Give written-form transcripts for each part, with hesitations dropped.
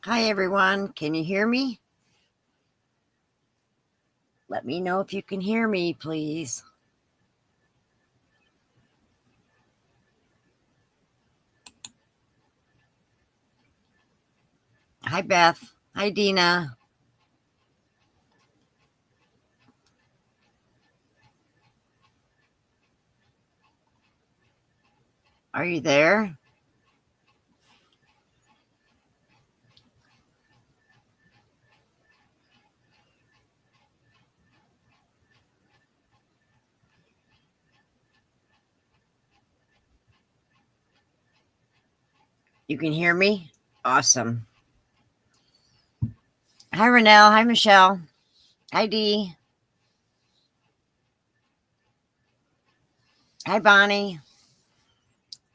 Hi, everyone. Can you hear me? Let me know if you can hear me, please. Hi, Beth. Hi, Dina. Are you there? You can hear me? Awesome. Hi, Renelle. Hi, Michelle. Hi, Dee. Hi, Bonnie.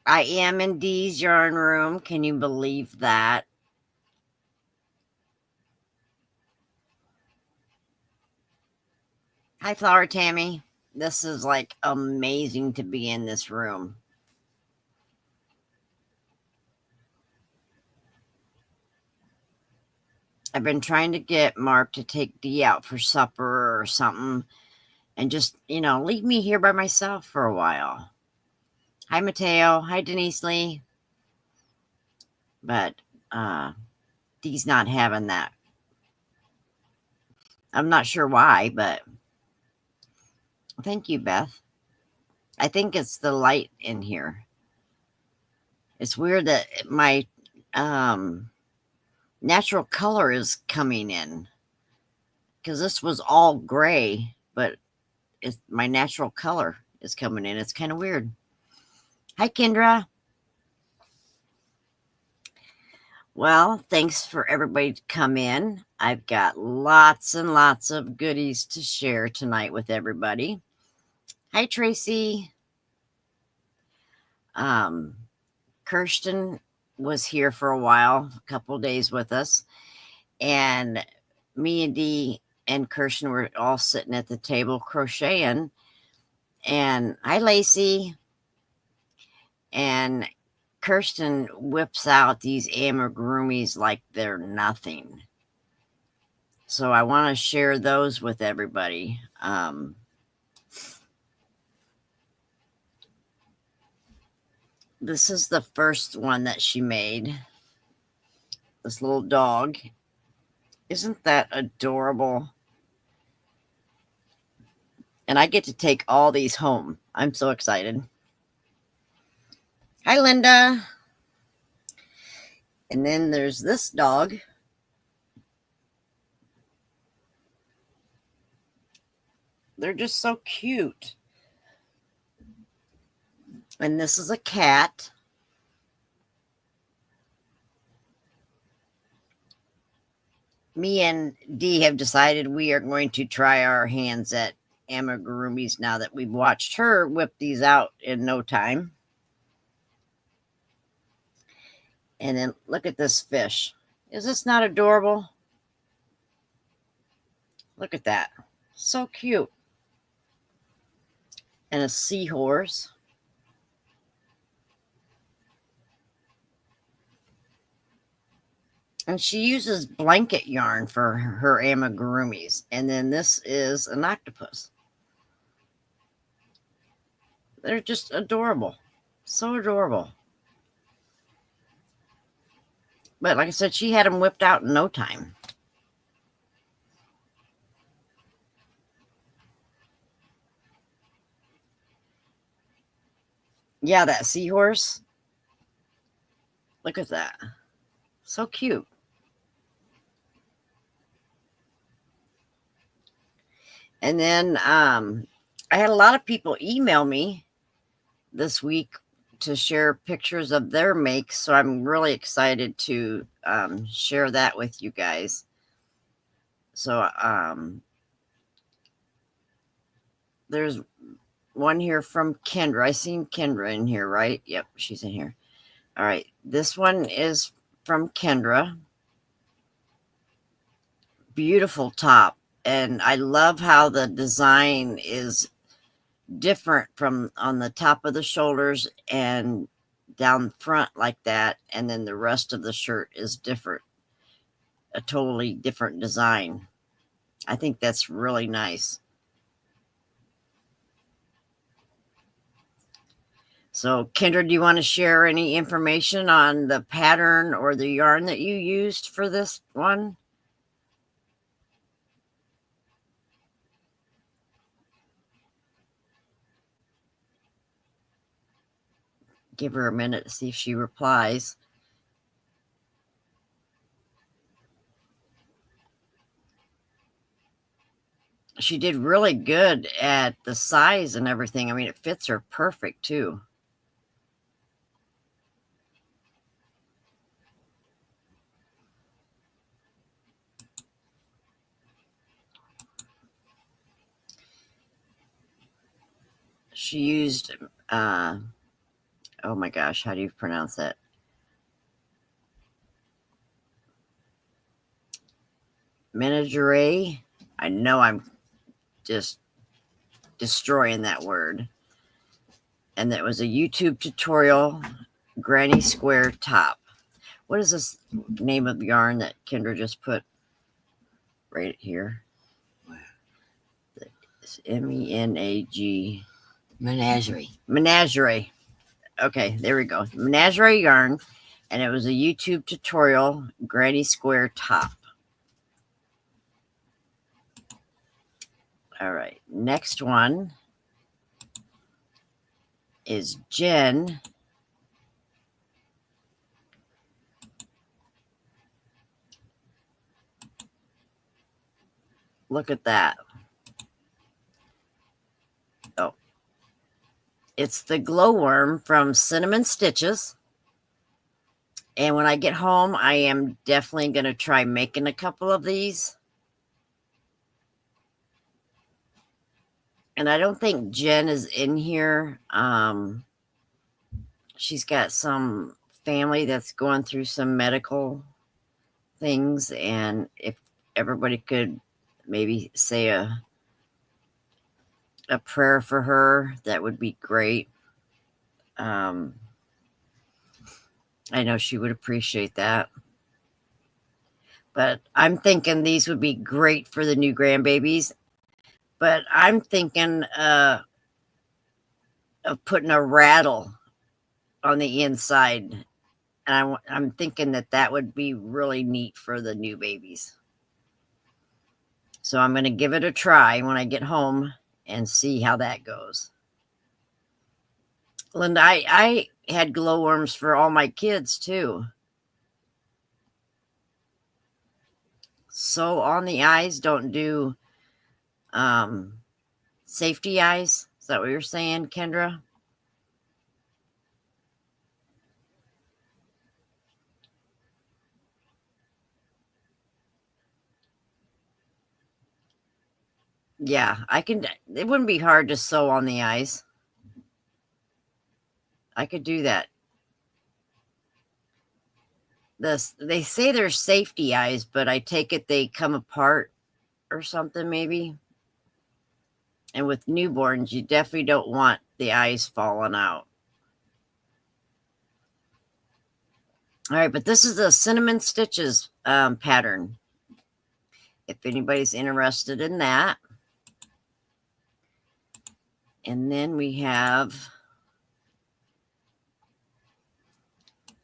I am in Dee's yarn room. Can you believe that? Hi, Flower Tammy. This is like amazing to be in this room. I've been trying to get Mark to take Dee out for supper or something and just, leave me here by myself for a while. Hi, Mateo. Hi, Denise Lee. But Dee's not having that. I'm not sure why, but thank you, Beth. I think it's the light in here. It's weird that my um, natural color is coming in because this was all gray, but my natural color is coming in. It's kind of weird. Hi, Kendra. Well, thanks for everybody to come in. I've got lots and lots of goodies to share tonight with everybody. Hi, Tracy. Um, Kirsten was here for a while, a couple days with us, and me and Dee and Kirsten were all sitting at the table crocheting. And hi, Lacey. And Kirsten whips out these amigurumis like they're nothing. So I want to share those with everybody. This is the first one that she made. This little dog. Isn't that adorable? And I get to take all these home. I'm so excited. Hi, Linda. And then there's this dog. They're just so cute. And this is a cat. Me and Dee have decided we are going to try our hands at amigurumis now that we've watched her whip these out in no time. And then look at this fish. Is this not adorable? Look at that. So cute. And a seahorse. And she uses blanket yarn for her amigurumis. And then this is an octopus. They're just adorable. So adorable. But like I said, she had them whipped out in no time. Yeah, that seahorse. Look at that. So cute. And then I had a lot of people email me this week to share pictures of their makes. So I'm really excited to share that with you guys. So there's one here from Kendra. I seen Kendra in here, right? Yep, she's in here. All right. This one is from Kendra. Beautiful top. And I love how the design is different from on the top of the shoulders and down front like that. And then the rest of the shirt is different. a totally different design. I think that's really nice. So, Kendra, do you want to share any information on the pattern or the yarn that you used for this one? Give her a minute to see if she replies. She did really good at the size and everything. I mean, it fits her perfect too. She used, oh my gosh, how do you pronounce that? Menagerie. I know I'm just destroying that word. And that was a YouTube tutorial, granny square top. What is this name of yarn that Kendra just put right here? It's MENAG. Menagerie. Menagerie. Okay, there we go. Menagerie yarn. And it was a YouTube tutorial, granny square top. All right, next one is Jen. Look at that. Oh, it's the glowworm from Cinnamon Stitches. And when I get home, I am definitely going to try making a couple of these. And I don't think Jen is in here. She's got some family that's going through some medical things. And if everybody could maybe say a prayer for her, that would be great. I know she would appreciate that. But I'm thinking these would be great for the new grandbabies. But I'm thinking of putting a rattle on the inside. And I'm thinking that would be really neat for the new babies. So I'm going to give it a try when I get home and see how that goes. Linda, I had glowworms for all my kids too. So on the eyes, don't do safety eyes. Is that what you're saying, Kendra? Yeah, I can. It wouldn't be hard to sew on the eyes. I could do that. They say they're safety eyes, but I take it they come apart or something maybe. And with newborns, you definitely don't want the eyes falling out. All right, but this is a Cinnamon Stitches pattern. If anybody's interested in that. And then we have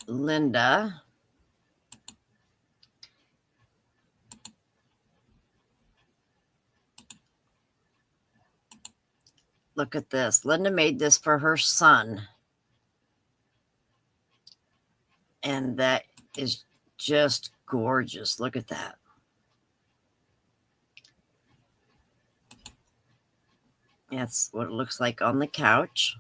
Linda. Look at this. Linda made this for her son. And that is just gorgeous. Look at that. That's what it looks like on the couch.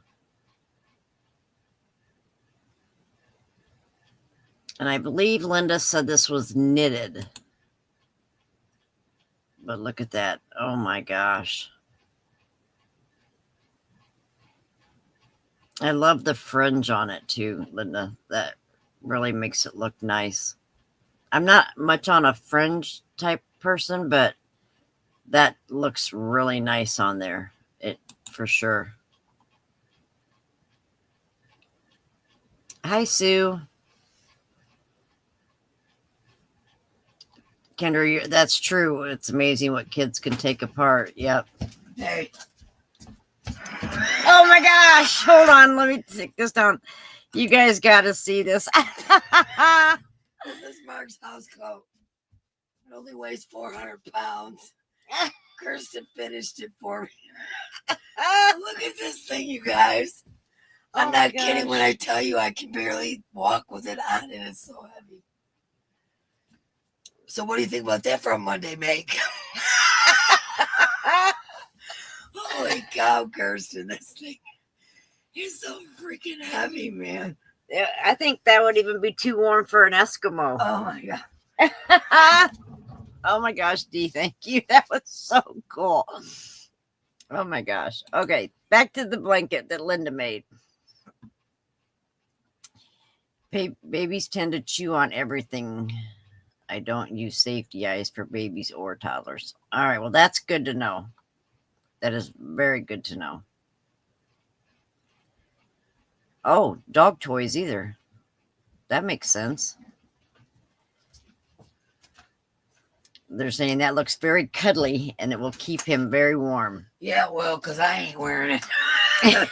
And I believe Linda said this was knitted. But look at that. Oh my gosh. I love the fringe on it too, Linda. That really makes it look nice. I'm not much on a fringe type person, but that looks really nice on there. It for sure. Hi, Sue. Kendra, that's true. It's amazing what kids can take apart. Yep. Hey. Oh my gosh. Hold on. Let me take this down. You guys got to see this. This is Mark's house coat. It only weighs 400 pounds. Kirsten finished it for me. Look at this thing, you guys. I'm not kidding when I tell you I can barely walk with it on and it's so heavy. So what do you think about that for a Monday make? Holy cow, Kirsten, this thing is so freaking heavy, man. I think that would even be too warm for an Eskimo. Oh my God. Oh my gosh, Dee, thank you. That was so cool. Oh my gosh. Okay, back to the blanket that Linda made. Babies tend to chew on everything. I don't use safety eyes for babies or toddlers. All right, well, that's good to know. That is very good to know. Oh, dog toys either. That makes sense. They're saying that looks very cuddly and it will keep him very warm. Yeah, well, because I ain't wearing it.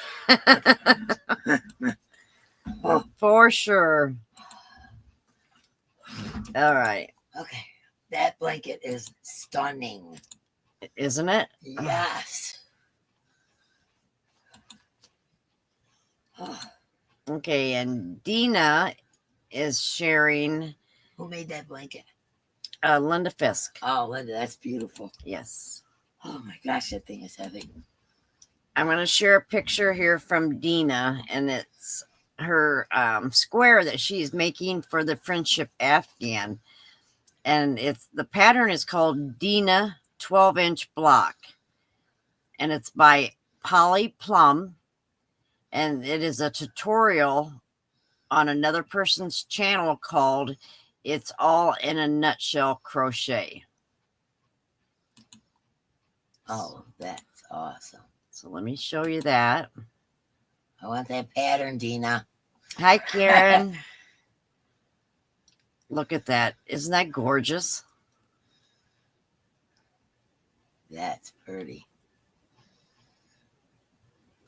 For sure. All right. Okay. That blanket is stunning. Isn't it? Yes. Okay, and Dina is sharing. Who made that blanket? Linda Fisk. Oh, Linda, that's beautiful. Yes. Oh my gosh, that thing is heavy. I'm going to share a picture here from Dina, and it's her square that she's making for the Friendship Afghan. And the pattern is called Dina 12-inch block. And it's by Polly Plum. And it is a tutorial on another person's channel called It's All in a Nutshell Crochet. Oh, that's awesome. So let me show you that. I want that pattern, Dina. Hi, Karen. Look at that. Isn't that gorgeous? That's pretty.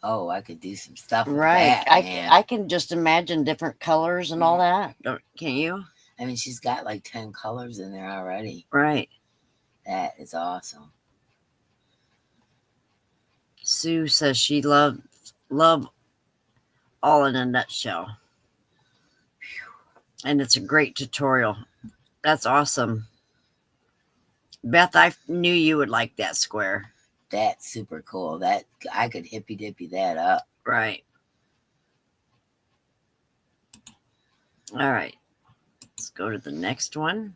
Oh, I could do some stuff with Right. that, man. I can just imagine different colors and all that. Can you? I mean, she's got like 10 colors in there already. Right. That is awesome. Sue says she love All in a Nutshell. And it's a great tutorial. That's awesome. Beth, I knew you would like that square. That's super cool. That I could hippy dippy that up. Right. All right. Let's go to the next one.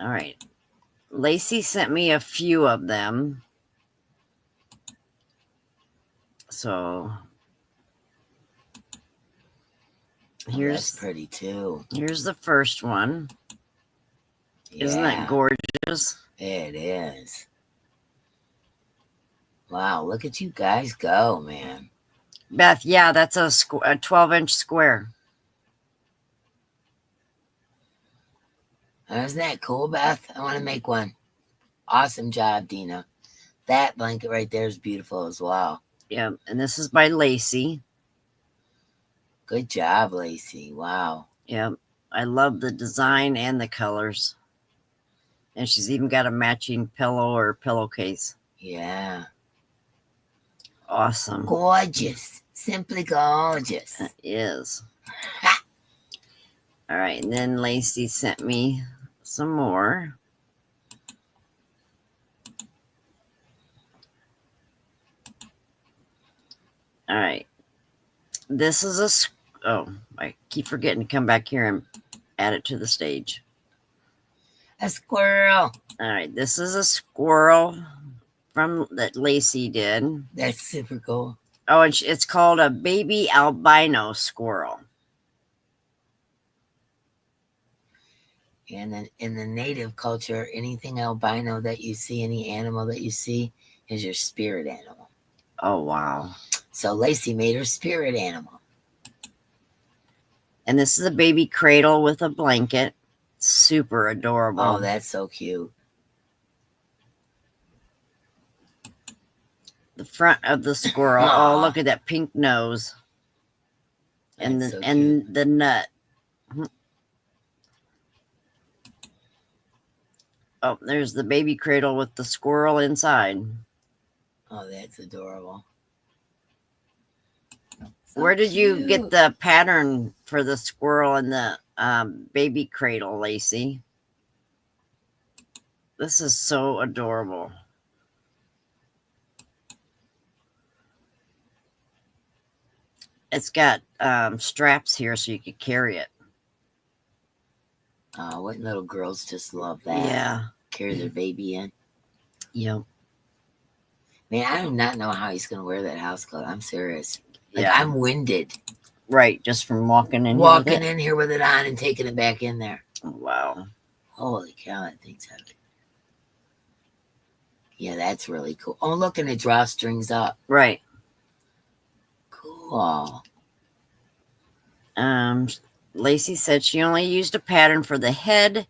All right. Lacey sent me a few of them. So that's pretty too. Here's the first one. Yeah. Isn't that gorgeous? It is. Wow, look at you guys go, man. Beth, yeah, that's a 12-inch square. Isn't that cool, Beth? I want to make one. Awesome job, Dina. That blanket right there is beautiful as well. Yeah, and this is by Lacey. Good job, Lacey. Wow. Yeah, I love the design and the colors. And she's even got a matching pillow or pillowcase. Yeah. Awesome. Gorgeous. Simply gorgeous. It is. All right, and then Lacey sent me some more. All right. This is I keep forgetting to come back here and add it to the stage. A squirrel. All right, this is a squirrel that Lacey did. That's super cool. Oh, and it's called a baby albino squirrel. And then in the native culture, anything albino that you see, any animal that you see, is your spirit animal. Oh, wow. So Lacey made her spirit animal. And this is a baby cradle with a blanket. Super adorable. Oh, that's so cute. The front of the squirrel. Oh, look at that pink nose. And That's the so and cute. the nut. Oh, there's the baby cradle with the squirrel inside. Oh, that's adorable. So Where did you get cute. the pattern for the squirrel and the baby cradle, Lacey? This is so adorable. It's got straps here so you could carry it. Oh, what little girls just love that. Yeah. Carry their baby in. Yep. Man, I do not know how he's gonna wear that house coat. I'm serious. Like, Yeah. I'm winded. Right, just from walking in Walking here. in here with it on and taking it back in there. Oh, wow. Holy cow, that thing's heavy. Yeah, that's really cool. Oh, look, and the drawstrings up. Right. Cool. Lacey said she only used a pattern for the head,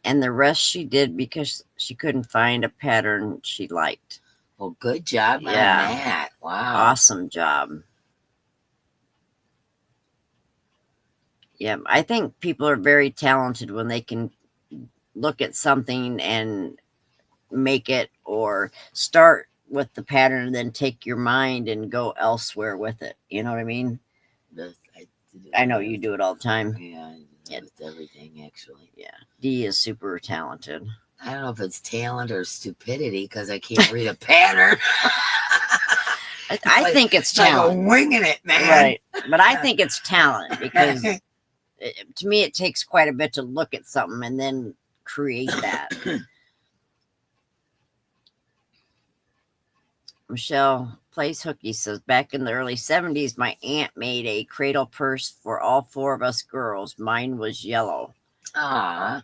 and the rest she did because she couldn't find a pattern she liked. Well, good job on that. Wow. Awesome job. Yeah, I think people are very talented when they can look at something and make it, or start with the pattern and then take your mind and go elsewhere with it. You know what I mean? I know you do it all the time. Yeah, I do that with everything, actually. Yeah. Dee is super talented. I don't know if it's talent or stupidity because I can't read a pattern. I think it's talent. Like winging it, man. Right. But I think it's talent because to me, it takes quite a bit to look at something and then create that. Michelle Plays Hooky says, back in the early 70s, my aunt made a cradle purse for all 4 of us girls. Mine was yellow. Ah,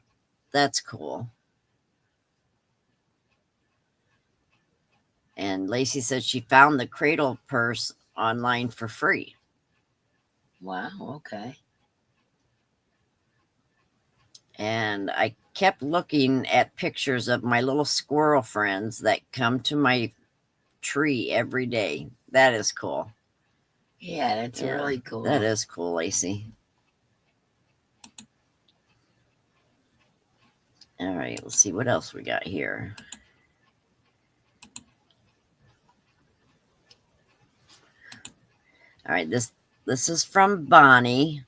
that's cool. And Lacey said she found the cradle purse online for free. Wow, okay. And I kept looking at pictures of my little squirrel friends that come to my tree every day. That is cool. Yeah, that's really cool. That is cool, Lacey. All right, let's see what else we got here. All right, this is from Bonnie.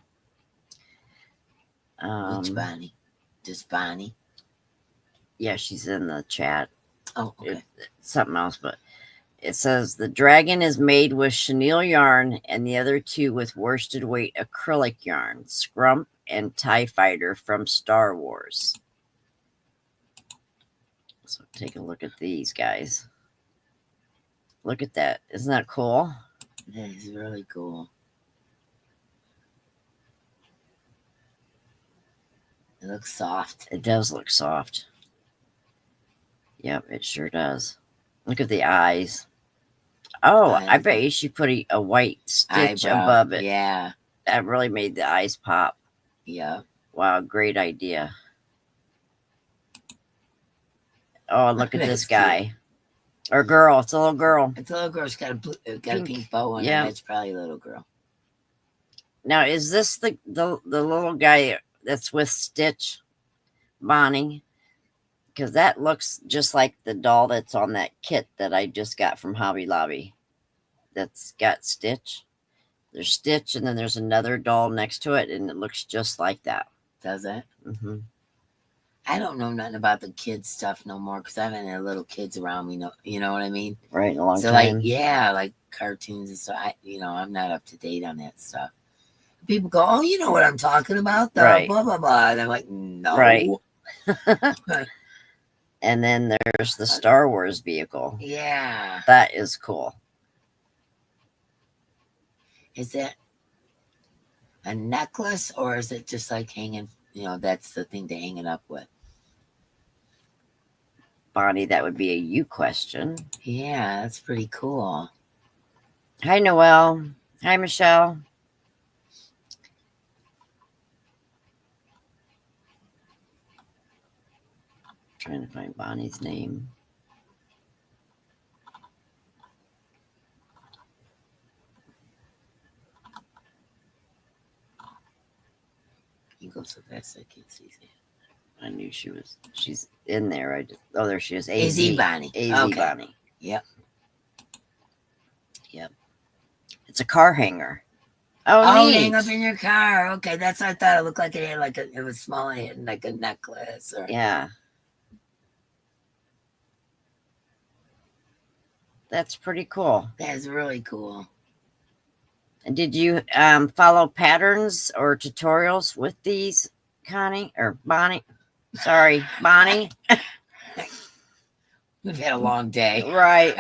Which Bonnie? Just Bonnie? Yeah, she's in the chat. Oh, okay. It's something else, but it says the dragon is made with chenille yarn and the other 2 with worsted weight acrylic yarn, Scrump and TIE Fighter from Star Wars. So take a look at these guys. Look at that. Isn't that cool? That is really cool. It looks soft. It does look soft. Yep, it sure does. Look at the eyes. Oh, I bet you should put a white stitch above it. Yeah. That really made the eyes pop. Yeah. Wow, great idea. Oh, look at this guy. Or girl. It's a little girl. It's a little girl. She's got a pink bow on it. It's probably a little girl. Now, is this the little guy that's with Stitch, Bonnie? Because that looks just like the doll that's on that kit that I just got from Hobby Lobby. That's got Stitch. There's Stitch, and then there's another doll next to it, and it looks just like that. Does it? Mm-hmm. I don't know nothing about the kids stuff no more because I haven't had little kids around me. You know what I mean? Right, a long time. Like cartoons and stuff. I'm not up to date on that stuff. People go, "Oh, you know what I'm talking about?" Blah blah blah, and I'm like, "No." Right. And then there's the Star Wars vehicle. Yeah, that is cool. Is that a necklace or is it just like hanging? That's the thing to hang it up with. Bonnie, that would be a you question. Yeah, that's pretty cool. Hi, Noelle. Hi, Michelle. Trying to find Bonnie's name. You go so fast I can't see it. I knew she's in there. There she is. AZ Bonnie. AZ Okay. Bonnie. Yep. Yep. It's a car hanger. Oh, Oh, neat. hang up in your car. Okay, that's what I thought. It looked like it had it was small. It had like a necklace or. Yeah. That's pretty cool. That's really cool. And did you follow patterns or tutorials with these, Connie or Bonnie? Sorry, Bonnie. We've had a long day. Right.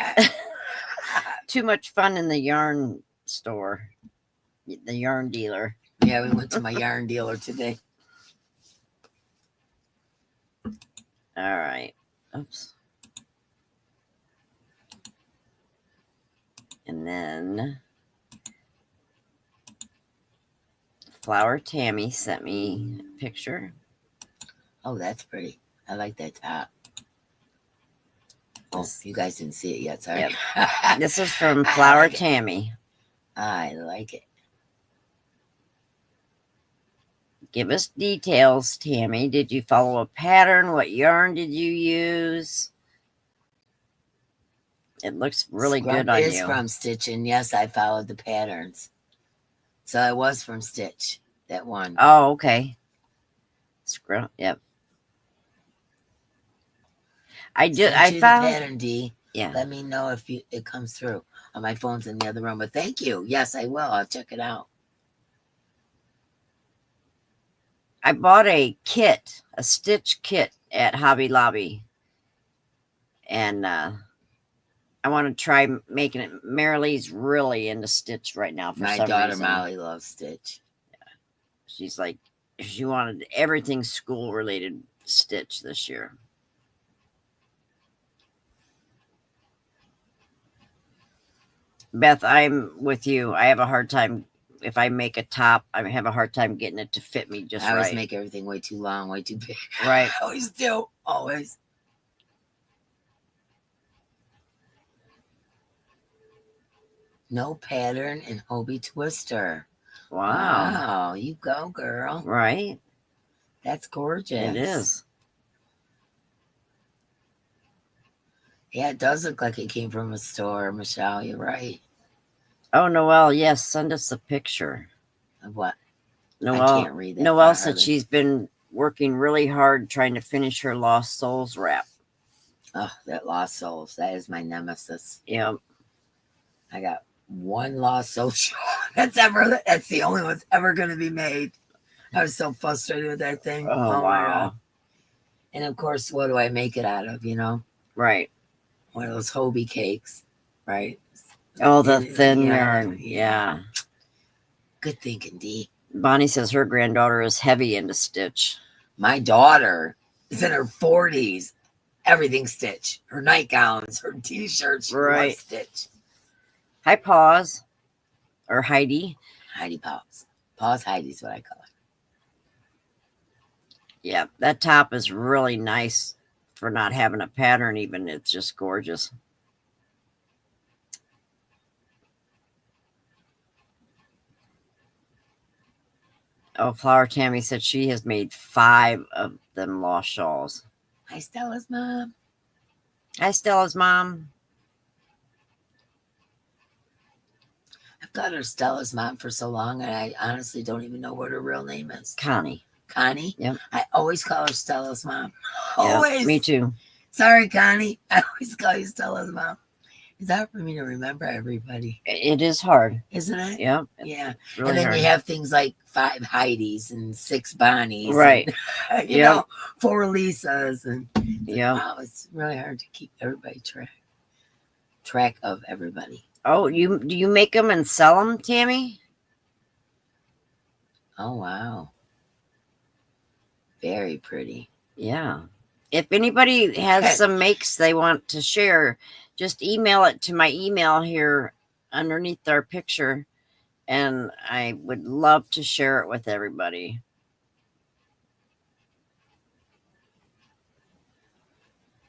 Too much fun in the yarn store, the yarn dealer. Yeah, we went to my yarn dealer today. All right. Oops. And then Flower Tammy sent me a picture. Oh, that's pretty. I like that top. Oh, you guys didn't see it yet. Sorry. Yep. This is from I Flower like it. Tammy. I like it. Give us details, Tammy. Did you follow a pattern? What yarn did you use? It looks really Scrub good on is you. from Stitch, and yes, I followed the patterns. So I was from Stitch, that one. Oh, okay. Scrub. Yep. I Sent I you the found. pattern, D. Yeah. Let me know if it comes through. My phone's in the other room, but thank you. Yes, I will. I'll check it out. I bought a kit, a Stitch kit at Hobby Lobby, and I want to try making it. Marilee's really into Stitch right now for My some daughter reason. Molly loves Stitch. She's like, she wanted everything school related Stitch this year. Beth, I'm with you. I have a hard time. If I make a top, I have a hard time getting it to fit me just I always right. make everything way too long, way too big. Right. I always do. Always. No pattern in Hobie Twister. Wow. Wow. You go, girl. Right. That's gorgeous. It is. Yeah, it does look like it came from a store, Michelle. You're right. Oh, Noelle, yes, send us a picture. Of what? Noelle, I can't read that. Noelle said she's been working really hard trying to finish her Lost Souls wrap. Oh, that Lost Souls. That is my nemesis. Yeah. I got one Lost Soul that's the only one that's ever going to be made. I was so frustrated with that thing. Oh, my wow. God. And of course, what do I make it out of, Right. One of those Hobie cakes, right? Oh, the thin yarn. Yeah. Good thinking, D. Bonnie says her granddaughter is heavy into Stitch. My daughter is in her 40s. Everything Stitch. Her nightgowns, her t-shirts, Right. Stitch. Hi, Paws. Or Heidi. Heidi Paws. Paws Heidi's what I call her. Yeah, that top is really nice for not having a pattern even. It's just gorgeous. Oh, Flower Tammy said she has made 5 of them lost shawls. Hi, Stella's mom. Hi, Stella's mom. I've got her Stella's mom for so long, and I honestly don't even know what her real name is. Connie. Connie? Yep. I always call her Stella's mom. Yep, Always. me too. Sorry, Connie. I always call you Stella's mom. It's hard for me to remember everybody. It is hard. Isn't it? Yep. Yeah. Really and then hard. you have things like 5 Heidis and 6 Bonnies. Right. And, Yep. 4 Lisas. And Yeah. wow, it's really hard to keep everybody track of everybody. Oh, do you make them and sell them, Tammy? Oh, wow. Very pretty. Yeah. If anybody has some makes they want to share, just email it to my email here underneath our picture, and I would love to share it with everybody.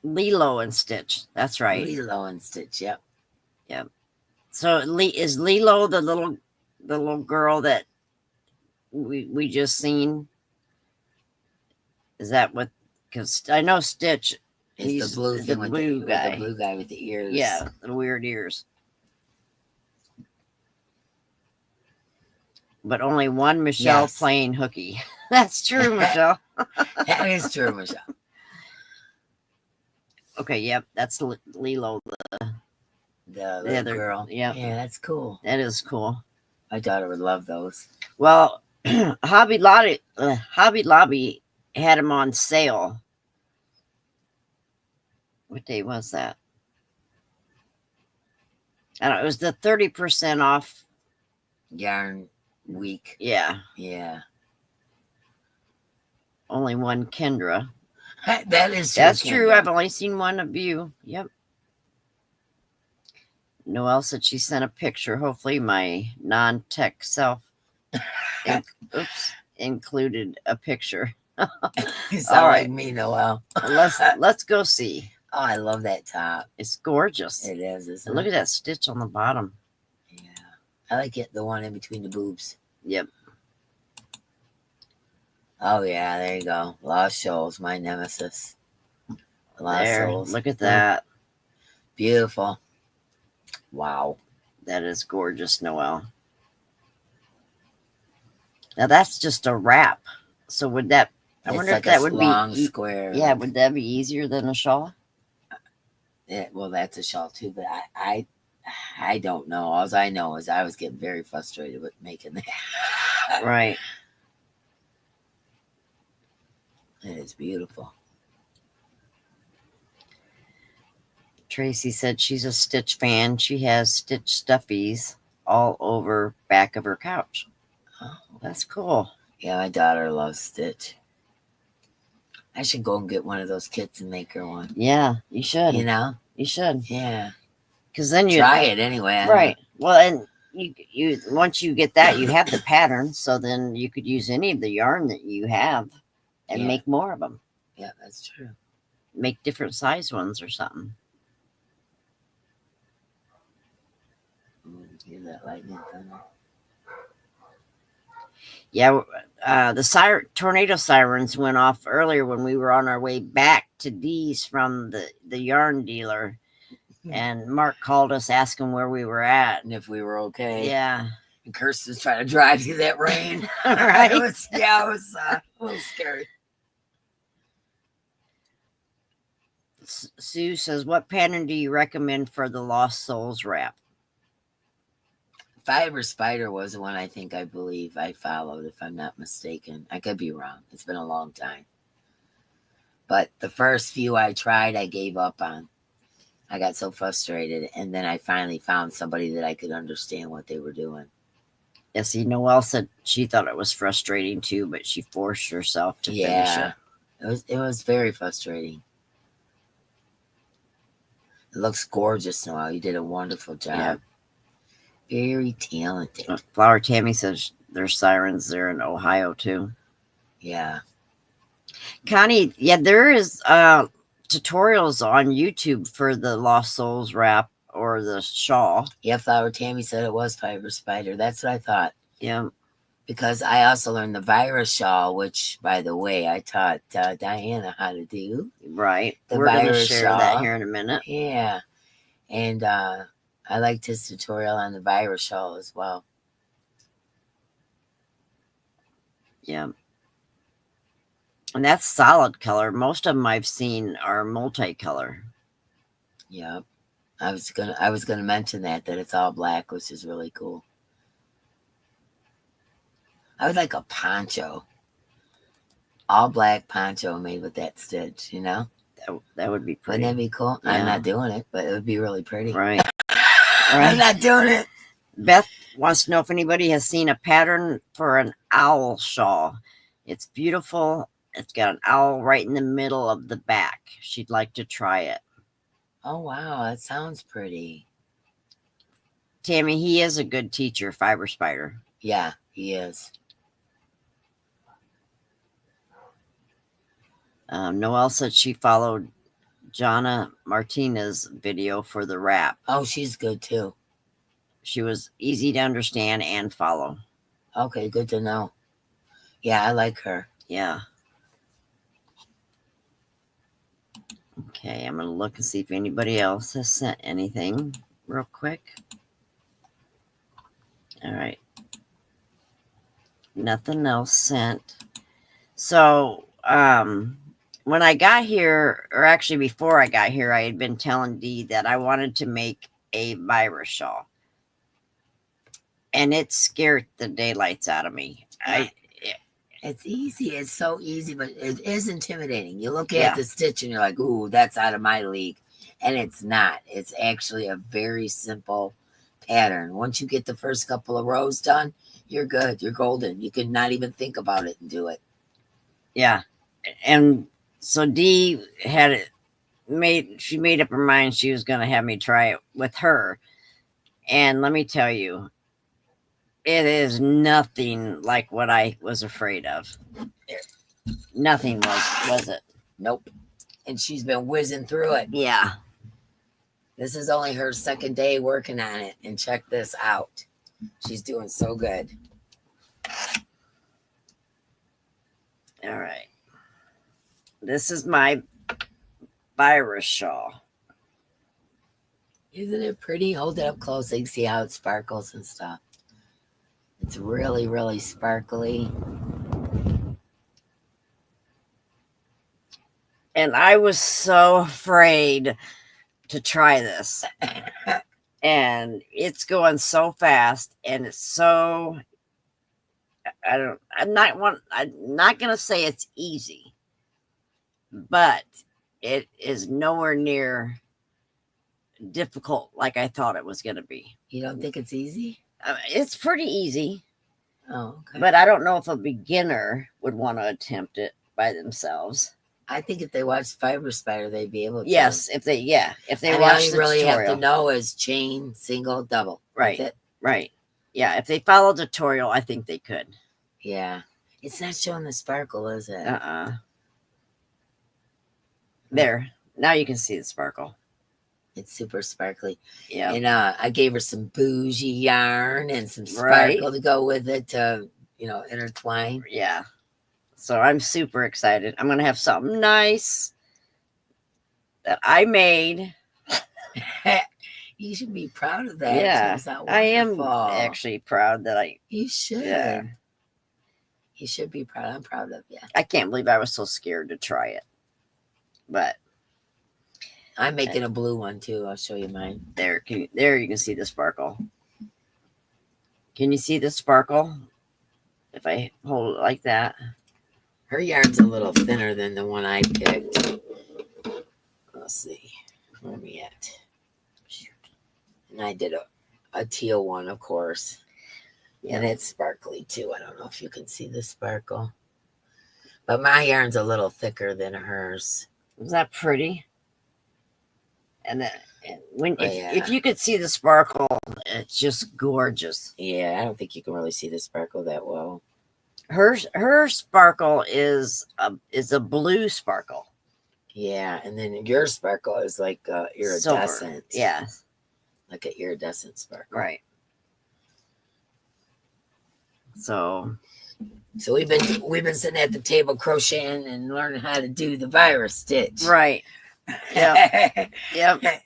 Lilo and Stitch. That's right. Lilo and Stitch. Yep. So is Lilo the little girl that we just seen? Is that what? Because I know Stitch. It's He's the blue the thing with blue guy. the blue guy with the ears. Yeah, the weird ears. But only one Michelle Yes. playing hooky. That's true, Michelle. That is true, Michelle. Okay, yep, that's Lilo. The little other girl. yeah. Yeah, that's cool. That is cool. My daughter would love those. Well, Hobby Lobby had them on sale. What day was that? I don't know. It was the 30% off. Yarn week. Yeah, Yeah. only one Kendra. That is true. That's true. Kendra. I've only seen one of you. Yep. Noelle said she sent a picture. Hopefully, my non-tech self included a picture. You sound All like right. me, Noelle. Let's go see. Oh, I love that top. It's gorgeous. It is, isn't Look it? at that stitch on the bottom. Yeah. I like it, the one in between the boobs. Yep. Oh, yeah, there you go. Lost Shoals, my nemesis. Lost There. Souls. Look at that. Beautiful. Wow. That is gorgeous, Noelle. Now that's just a wrap. So would that? I It's wonder like if that a would long be. square. Yeah, would that be easier than a shawl? Yeah, well, that's a shawl too, but I don't know. All I know is I was getting very frustrated with making that. Right. It is beautiful. Tracy said she's a Stitch fan. She has Stitch stuffies all over back of her couch. Oh, That's cool. yeah, my daughter loves Stitch. I should go and get one of those kits and make her one. Yeah, you should. You know? You should. Yeah. Because then you Try it anyway. Right. Well, and you once you get that, you have the pattern. So then you could use any of the yarn that you have and Yeah. make more of them. Yeah, that's true. Make different size ones or something. Hear that lightning thunder? Yeah, the tornado sirens went off earlier when we were on our way back to Dee's from the yarn dealer, and Mark called us asking where we were at. And if we were okay. Yeah, And Kirsten's trying to drive through that rain. right. It was a little scary. Sue says, "What pattern do you recommend for the Lost Souls wrap?" Fiber Spider was the one I believe I followed, if I'm not mistaken. I could be wrong. It's been a long time. But the first few I tried, I gave up on. I got so frustrated. And then I finally found somebody that I could understand what they were doing. Yeah, see, Noelle said she thought it was frustrating too, but she forced herself to finish it. It was very frustrating. It looks gorgeous, Noelle. You did a wonderful job. Yeah. Very talented. Flower Tammy says there's sirens there in Ohio too. Yeah. Connie, yeah, there is tutorials on YouTube for the Lost Souls wrap or the shawl. Yeah, Flower Tammy said it was Fiber Spider. That's what I thought. Yeah. Because I also learned the virus shawl, which, by the way, I taught Diana how to do. Right. The We're going to virus share that shawl. here in a minute. Yeah. And I liked his tutorial on the virus shawl as well. Yeah. And that's solid color. Most of them I've seen are multicolor. Yep. I was gonna mention that it's all black, which is really cool. I would like a poncho. All black poncho made with that stitch, you know? That would be pretty. Wouldn't that be cool? Yeah. I'm not doing it, but it would be really pretty. Right. I'm not doing it. Beth wants to know if anybody has seen a pattern for an owl shawl. It's beautiful. It's got an owl right in the middle of the back. She'd like to try it. Oh, wow. That sounds pretty. Tammy, he is a good teacher, Fiber Spider. Yeah, he is. Noelle said she followed Jonna Martinez video for the wrap. Oh, she's good too. She was easy to understand and follow. Okay, good to know. Yeah, I like her. Yeah. Okay, I'm going to look and see if anybody else has sent anything real quick. All right. Nothing else sent. So, when I got here, or actually before I got here, I had been telling Dee that I wanted to make a virus shawl. And it scared the daylights out of me. It's easy. It's so easy, but it is intimidating. You look Yeah. at the stitch and you're like, ooh, that's out of my league. And it's not. It's actually a very simple pattern. Once you get the first couple of rows done, you're good. You're golden. You can not even think about it and do it. Yeah. And so Dee had it she made up her mind she was going to have me try it with her. And let me tell you, it is nothing like what I was afraid of. Nothing was it? Nope. And she's been whizzing through it. Yeah. This is only her second day working on it. And check this out. She's doing so good. All right. This is my virus shawl. Isn't it pretty? Hold it up close so you can see how it sparkles and stuff. It's really, really sparkly. And I was so afraid to try this. And it's going so fast, and it's so I'm not gonna say it's easy, but it is nowhere near difficult like I thought it was gonna be. You don't think it's easy? It's pretty easy. Oh, okay. But I don't know if a beginner would want to attempt it by themselves. I think if they watch Fiber Spider, they'd be able to. Yes, if they And watch all you the really tutorial. have to know is chain, single, double. Right. That's it. Right. Yeah, if they follow the tutorial, I think they could. Yeah. It's not showing the sparkle, is it? There. Now you can see the sparkle. It's super sparkly. Yeah. And I gave her some bougie yarn and some sparkle to go with it to, intertwine. Yeah. So I'm super excited. I'm going to have something nice that I made. You should be proud of that. Yeah. I am wonderful. actually proud that You should. Yeah. You should be proud. I'm proud of you. I can't believe I was so scared to try it. But I'm making a blue one too. I'll show you mine. there you can see the sparkle. Can you see the sparkle? If I hold it like that. Her yarn's a little thinner than the one I picked. Let's see. Where are we at? And I did a teal one, of course. Yeah. And it's sparkly too. I don't know if you can see the sparkle. But my yarn's a little thicker than hers. Is that pretty? And then if you could see the sparkle, it's just gorgeous. Yeah, I don't think you can really see the sparkle that well. Her sparkle is a blue sparkle. Yeah, and then your sparkle is like iridescent. Silver. Yeah, like an iridescent sparkle. Right. So we've been sitting at the table crocheting and learning how to do the virus stitch. Right. Yep. Yep.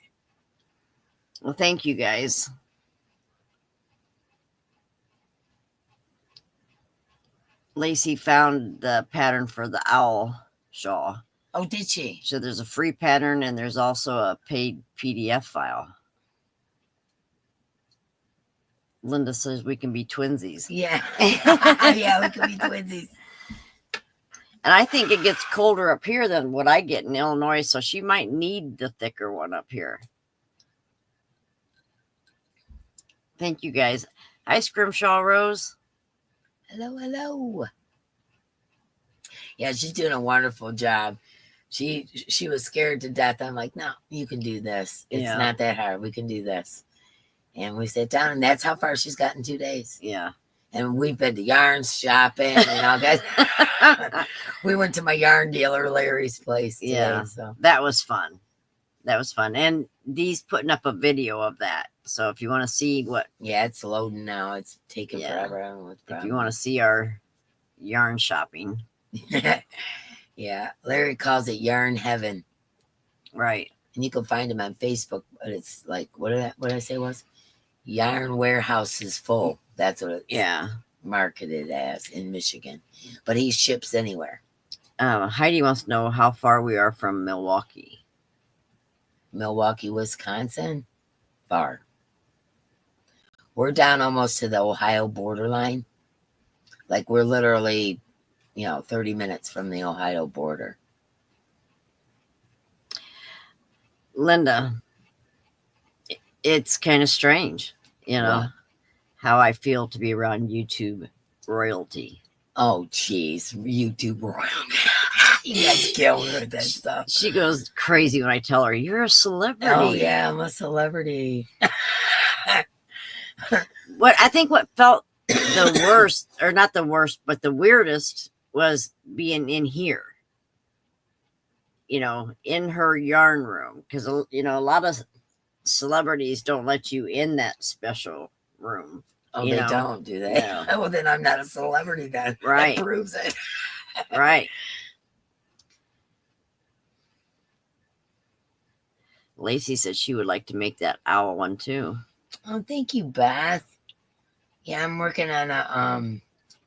Well, thank you guys. Lacey found the pattern for the owl shawl. Oh, did she? So there's a free pattern and there's also a paid PDF file. Linda says we can be twinsies. Yeah. Yeah, we can be twinsies. And I think it gets colder up here than what I get in Illinois, so she might need the thicker one up here. Thank you, guys. Hi, Scrimshaw Rose. Hello, hello. Yeah, she's doing a wonderful job. She was scared to death. I'm like, no, you can do this. It's not that hard. We can do this. And we sat down, and that's how far she's got in 2 days. Yeah. And we've been to yarn shopping and all that. We went to my yarn dealer, Larry's place today. Yeah, so that was fun. that was fun. And Dee's putting up a video of that. So if you want to see what, Yeah, it's loading now. It's taking Yeah. forever. I don't know what the if you problem want to see our yarn shopping, is. Yeah, Larry calls it Yarn Heaven, right? and you can find him on Facebook. But it's like, what did I say it was? Yarn Warehouse is full. That's what it's Yeah. marketed as in Michigan, but he ships anywhere. Heidi wants to know how far we are from Milwaukee. Milwaukee, Wisconsin, far. We're down almost to the Ohio borderline. Like we're literally, 30 minutes from the Ohio border. Linda, it's kind of strange, What? how I feel to be around YouTube royalty. Oh, jeez, YouTube royalty. You guys kill me with that stuff. She goes crazy when I tell her, you're a celebrity. Oh yeah, I'm a celebrity. What felt the worst, or not the worst, but the weirdest was being in here, in her yarn room. Because, a lot of celebrities don't let you in that special room. Oh, they don't, do they? No. Well, then I'm not a celebrity then. Right. That proves it. Right. Lacey said she would like to make that owl one too. Oh, thank you, Beth. Yeah, I'm working on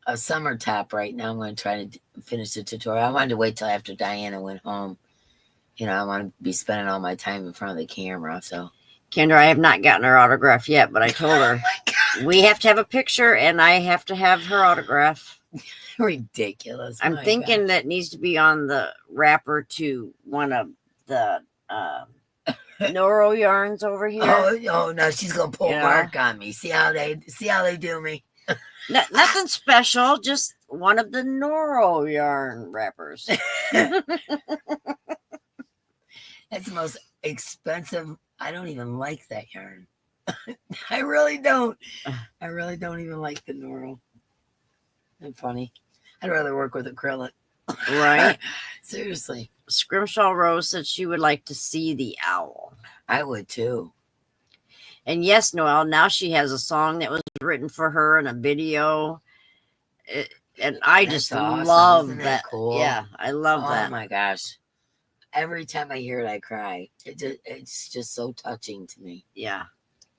a summer top right now. I'm going to try to finish the tutorial. I wanted to wait till after Diana went home. I want to be spending all my time in front of the camera. So, Kendra, I have not gotten her autograph yet, but I told her we have to have a picture and I have to have her autograph. Ridiculous. I'm thinking that needs to be on the wrapper to one of the Noro yarns over here. Oh no, she's gonna pull Mark on me. See how they do me. Nothing special, just one of the Noro yarn wrappers. That's the most expensive. I don't even like that yarn. I really don't. I really don't even like the Noro. Isn't it funny? I'd rather work with acrylic. Right? Seriously. Scrimshaw Rose said she would like to see the owl. I would too. And yes, Noelle, now she has a song that was written for her and a video. And I just awesome. love Isn't that. Cool? Yeah, I love that. Oh my gosh. Every time I hear it, I cry. It's just so touching to me. Yeah.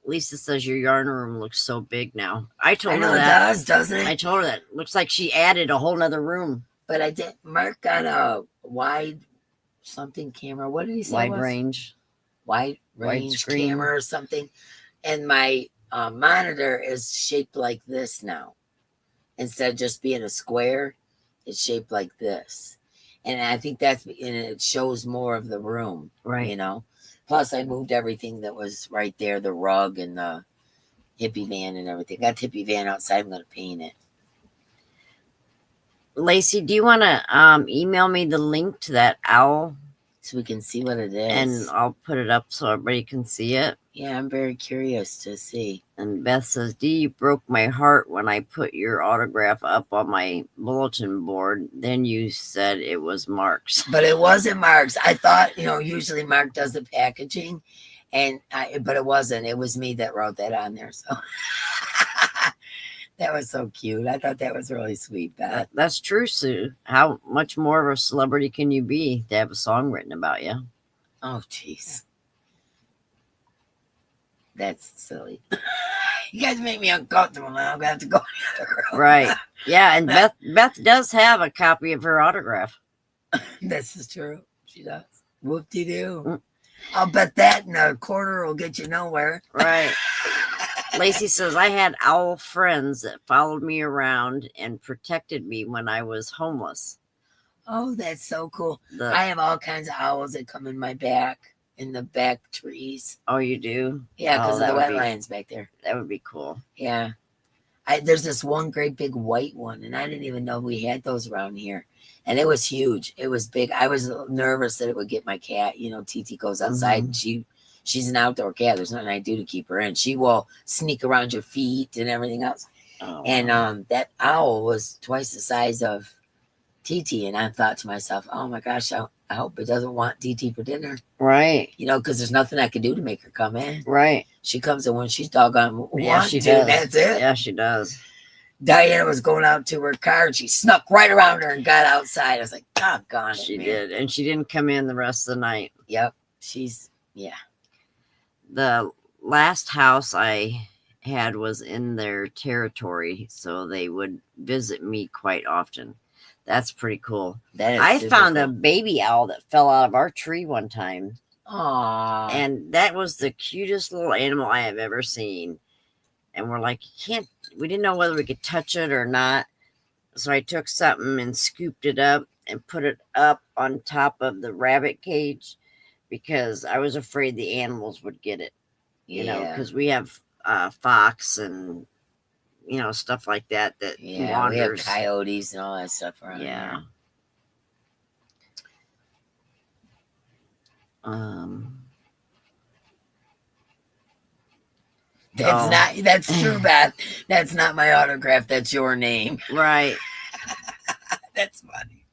Lisa says your yarn room looks so big now. I told know her that. It does, doesn't it? I told her that. Looks like she added a whole nother room. But I did. Mark got a wide something camera. What did he say? Wide range Camera or something. And my monitor is shaped like this now. Instead of just being a square, it's shaped like this. And I think it shows more of the room. Right. Plus, I moved everything that was right there, the rug and the hippie van and everything. Got the hippie van outside. I'm going to paint it. Lacey, do you want to email me the link to that owl? So we can see what it is. And I'll put it up so everybody can see it. Yeah, I'm very curious to see. And Beth says, Dee, you broke my heart when I put your autograph up on my bulletin board. Then you said it was Mark's. But it wasn't Mark's. I thought, usually Mark does the packaging, but it wasn't. It was me that wrote that on there. So that was so cute. I thought that was really sweet, Beth. That's true, Sue. How much more of a celebrity can you be to have a song written about you? Oh, jeez. That's silly. You guys make me uncomfortable now. I'm going to have to go in the other room. Right. Yeah, and Beth does have a copy of her autograph. This is true. She does. Whoop-de-doo. I'll bet that in a quarter will get you nowhere. Right. Lacey says, I had owl friends that followed me around and protected me when I was homeless. Oh, that's so cool. I have all kinds of owls that come in my back, in the back trees. Oh, you do? Yeah, because of the wetlands back there. That would be cool. Yeah. There's this one great big white one, and I didn't even know we had those around here. And it was huge. It was big. I was nervous that it would get my cat. Titi goes outside and she's an outdoor cat. There's nothing I do to keep her in. She will sneak around your feet and everything else. Oh, and that owl was twice the size of Titi. And I thought to myself, oh my gosh, I hope it doesn't want TT for dinner. Right. You know, because there's nothing I can do to make her come in. Right. She comes in when she's doggone Yeah, she to, does. and that's it. Yeah, she does. Diana was going out to her car and she snuck right around her and got outside. I was like, doggone it, She man. did. And she didn't come in the rest of the night. Yep. She's, yeah. The last house I had was in their territory, so they would visit me quite often. That's pretty cool. That is I super found cool. a baby owl that fell out of our tree one time. Aww. And that was the cutest little animal I have ever seen. And we're like, we didn't know whether we could touch it or not. So I took something and scooped it up and put it up on top of the rabbit cage because I was afraid the animals would get it. You know, because we have fox and, you know, stuff like that wanders. We have coyotes and all that stuff around Yeah. There. That's true, Beth. That's not my autograph. That's your name. Right. That's funny.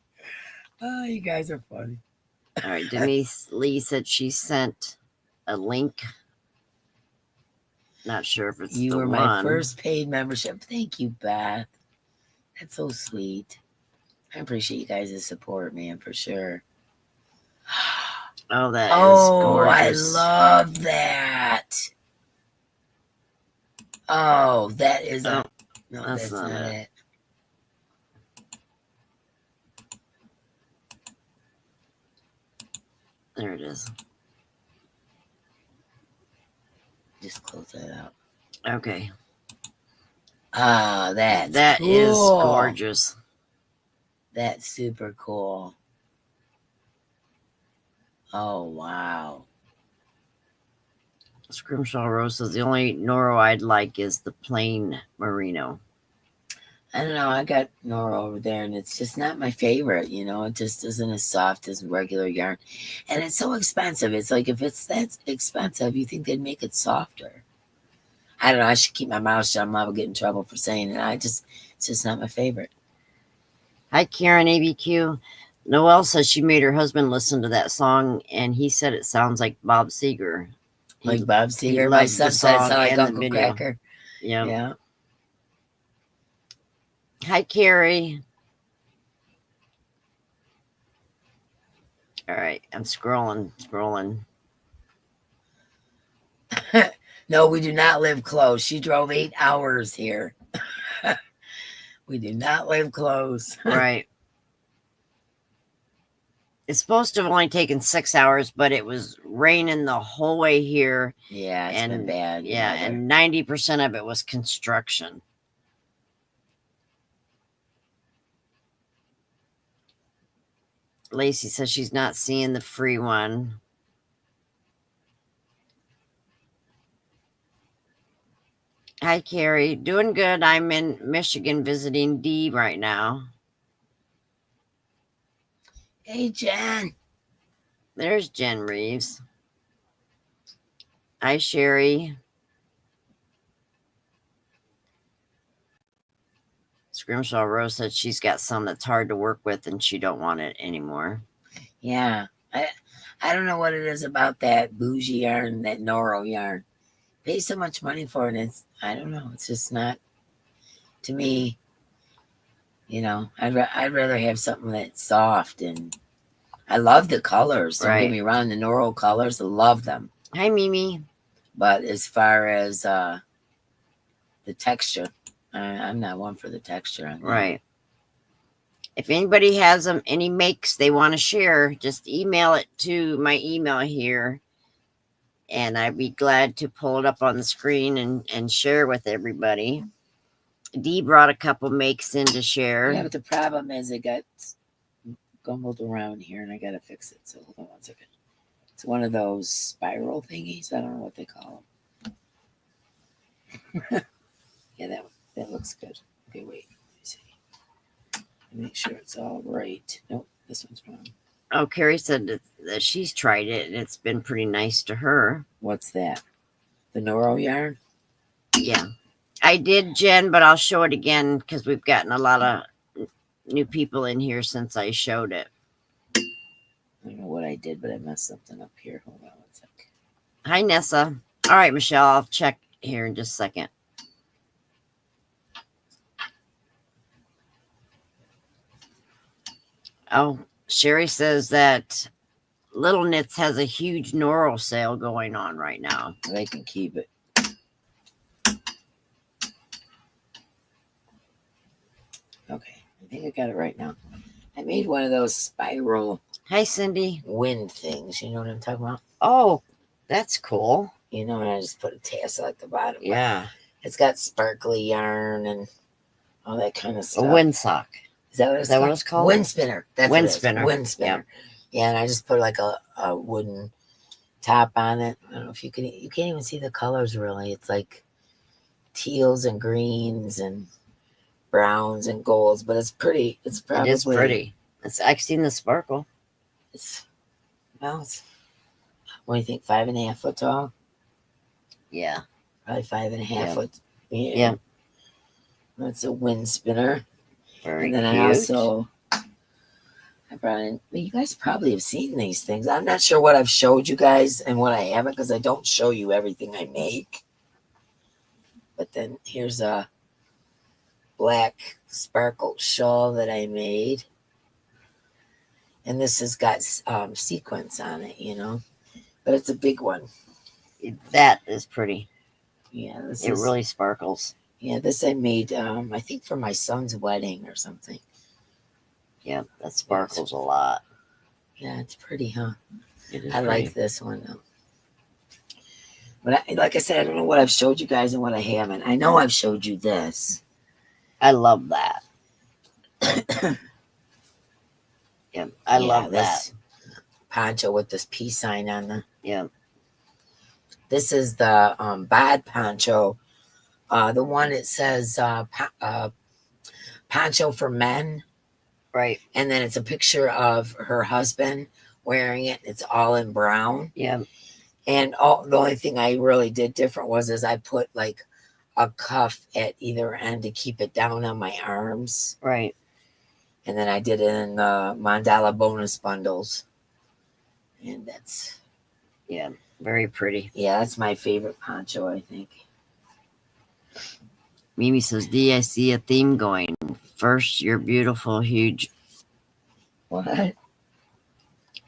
Oh, you guys are funny. All right. Denise Lee said she sent a link. Not sure if it's you the were one. My first paid membership. Thank you, Beth. That's so sweet. I appreciate you guys' support, man, for sure. Oh, that is gorgeous. I love that. Oh, that is no, that's not it. There it is. Just close that out. Okay. Ah, that cool. is gorgeous. That's super cool. Oh, wow. Scrimshaw Rose says the only Noro I'd like is the plain merino. I don't know. I got Noro over there, and it's just not my favorite. You know, it just isn't as soft as regular yarn, and it's so expensive. It's like if it's that expensive, you think they'd make it softer. I don't know. I should keep my mouth shut. I'm liable to get in trouble for saying it. It's just not my favorite. Hi, Karen ABQ. Noelle says she made her husband listen to that song, and he said it sounds like Bob Seger. Like Bob Seger? My son said it sounded like Uncle Cracker. Yep. Yeah. Hi, Carrie. All right, I'm scrolling. No, we do not live close. She drove 8 hours here. We do not live close. Right. It's supposed to have only taken 6 hours, but it was raining the whole way here. Yeah, it's been bad. Yeah, and 90% of it was construction. Lacey says she's not seeing the free one. Hi, Carrie. Doing good. I'm in Michigan visiting Dee right now. Hey, Jen. There's Jen Reeves. Hi, Sherry. Scrimshaw Rose said she's got some that's hard to work with and she don't want it anymore. Yeah. I don't know what it is about that bougie yarn, that Noro yarn. Pay so much money for it. I don't know. It's just not, to me, you know, I'd rather have something that's soft, and I love the colors. Don't get me wrong. The Noro colors, I love them. Hi, Mimi. But as far as the texture, I'm not one for the texture on that. Right. If anybody has any makes they want to share, just email it to my email here. And I'd be glad to pull it up on the screen and share with everybody. Dee brought a couple makes in to share. Yeah, but the problem is it got gumbled around here, and I got to fix it. So hold on 1 second. It's one of those spiral thingies. I don't know what they call them. Yeah, that looks good. Okay, wait. Let me see. Make sure it's all right. Nope, this one's wrong. Oh, Carrie said that she's tried it and it's been pretty nice to her. What's that? The Noro yarn? Yeah. I did, Jen, but I'll show it again because we've gotten a lot of new people in here since I showed it. I don't know what I did, but I messed something up here. Hold on one sec. Hi, Nessa. All right, Michelle, I'll check here in just a second. Oh, Sherry says that Little Knits has a huge Noro sale going on right now. They can keep it. Okay, I think I got it right now. I made one of those spiral Hi, Cindy. wind things. You know what I'm talking about? Oh, that's cool. You know, and I just put a tassel at the bottom. Yeah. It's got sparkly yarn and all that kind of A stuff. wind sock. Is that what it's called? Wind spinner. That's wind what it is. spinner. Wind spinner. Yeah, and I just put like a wooden top on it. I don't know if you can't even see the colors really. It's like teals and greens and browns and golds, but it's pretty. It's probably It is pretty. I've seen the sparkle. It's what do you think? 5.5 foot tall? Yeah. Probably 5.5 foot. Yeah. That's a wind spinner. Very and then cute. I brought in. You guys probably have seen these things. I'm not sure what I've showed you guys and what I haven't because I don't show you everything I make. But then here's a black sparkle shawl that I made. And this has got sequins on it, you know. But it's a big one. That is pretty. Yeah. It really sparkles. Yeah, this I made, I think for my son's wedding or something. Yeah, that sparkles a lot. Yeah, it's pretty, huh? It is I pretty. like this one, though. But like I said, I don't know what I've showed you guys and what I haven't. I know I've showed you this. I love that. Yeah, I love this that. poncho with this peace sign on the. Yeah. This is the bod poncho. The one that says poncho for men. Right. And then it's a picture of her husband wearing it. It's all in brown. Yeah. And the only thing I really did different was I put like a cuff at either end to keep it down on my arms. Right. And then I did it in the mandala bonus bundles. And that's... Yeah, very pretty. Yeah, that's my favorite poncho, I think. Mimi says, D, I see a theme going. First, your beautiful, huge What?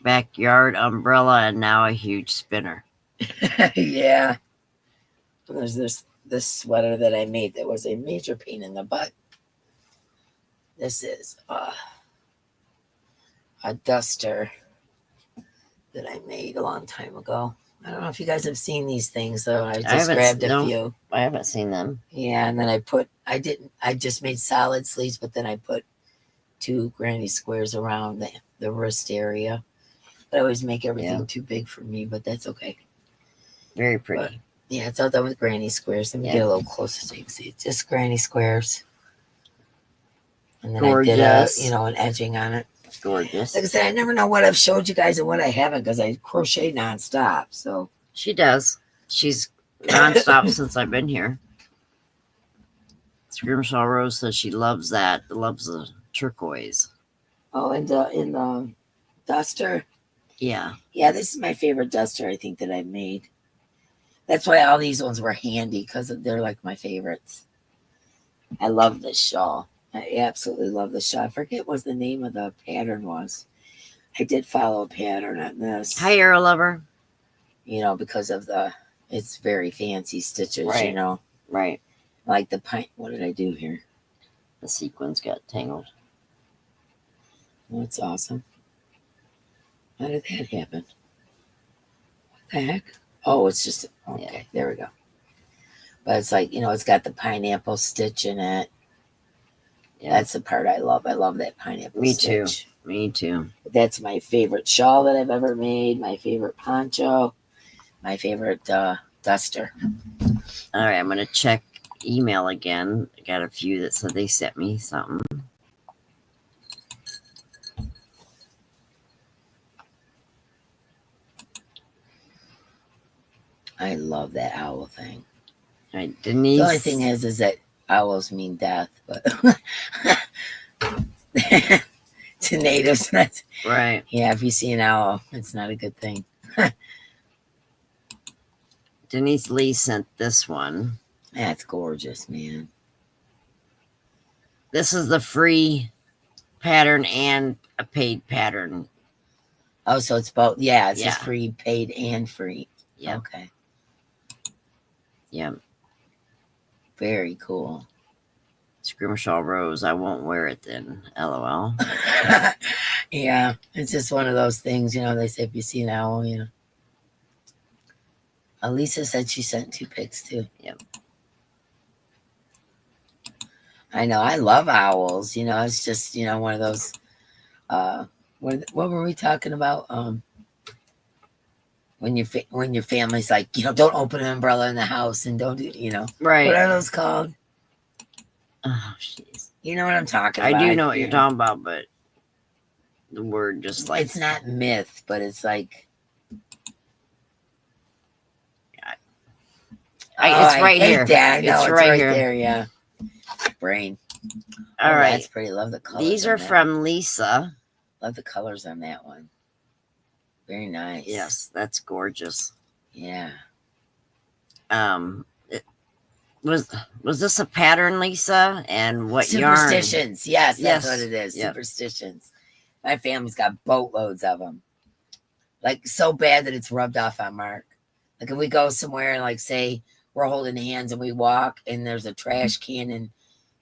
backyard umbrella, and now a huge spinner. Yeah. And there's this sweater that I made that was a major pain in the butt. This is a duster that I made a long time ago. I don't know if you guys have seen these things, though. I just grabbed a few. I haven't seen them. Yeah, and then I just made solid sleeves, but then I put 2 granny squares around the wrist area. But I always make everything too big for me, but that's okay. Very pretty. But, yeah, it's all done with granny squares. Let me get a little closer so you can see. It's just granny squares. And then Gorgeous. I did an edging on it. Gorgeous. Like I said, I never know what I've showed you guys and what I haven't because I crochet nonstop. So she does. She's nonstop since I've been here. Scrimshaw Rose says she loves that. Loves the turquoise. Oh, and in the duster. Yeah. Yeah, this is my favorite duster I think that I've made. That's why all these ones were handy because they're like my favorites. I love this shawl. I absolutely love the shawl. I forget what the name of the pattern was. I did follow a pattern on this. Hi, Arrow Lover. Because of it's very fancy stitches, Right. Right. Like the pint. What did I do here? The sequins got tangled. Oh, that's awesome. How did that happen? What the heck? Oh, it's just, okay, yeah. There we go. But it's like, it's got the pineapple stitch in it. Yeah. That's the part I love. I love that pineapple stitch. Me too. That's my favorite shawl that I've ever made, my favorite poncho, my favorite duster. All right, I'm going to check email again. I got a few that said they sent me something. I love that owl thing. All right, Denise. The only thing is that owls mean death, but to natives. That's, Right. yeah, if you see an owl, it's not a good thing. Denise Lee sent this one. That's gorgeous, man. This is the free pattern and a paid pattern. Oh, so it's both. Yeah, it's Yeah. just free, paid, and free. Yeah. Okay. Yeah. Very cool. Scrimshaw Rose. I won't wear it then. LOL. Yeah, it's just one of those things, you know. They say if you see an owl, you know. Elisa said she sent 2 pics too. Yep. I know. I love owls. You know, it's just, you know, one of those. What were we talking about? When your family's like, you know, don't open an umbrella in the house and don't do, you know, Right. what are those called? Oh, jeez. You know what I'm talking I about. do know what you're talking about, but the word just like It's not myth, but it's like. it's right here. That. I know, It's right here. there. Yeah. Brain. All right. That's pretty. Love the colors. These are from Lisa. Love the colors on that one. Very nice. Yes, that's gorgeous. Yeah. Was this a pattern, Lisa? And what yarn? Superstitions. Yes, that's Yes. what it is. Yep. Superstitions. My family's got boatloads of them. Like so bad that it's rubbed off on Mark. Like if we go somewhere and like say we're holding hands and we walk and there's a trash can and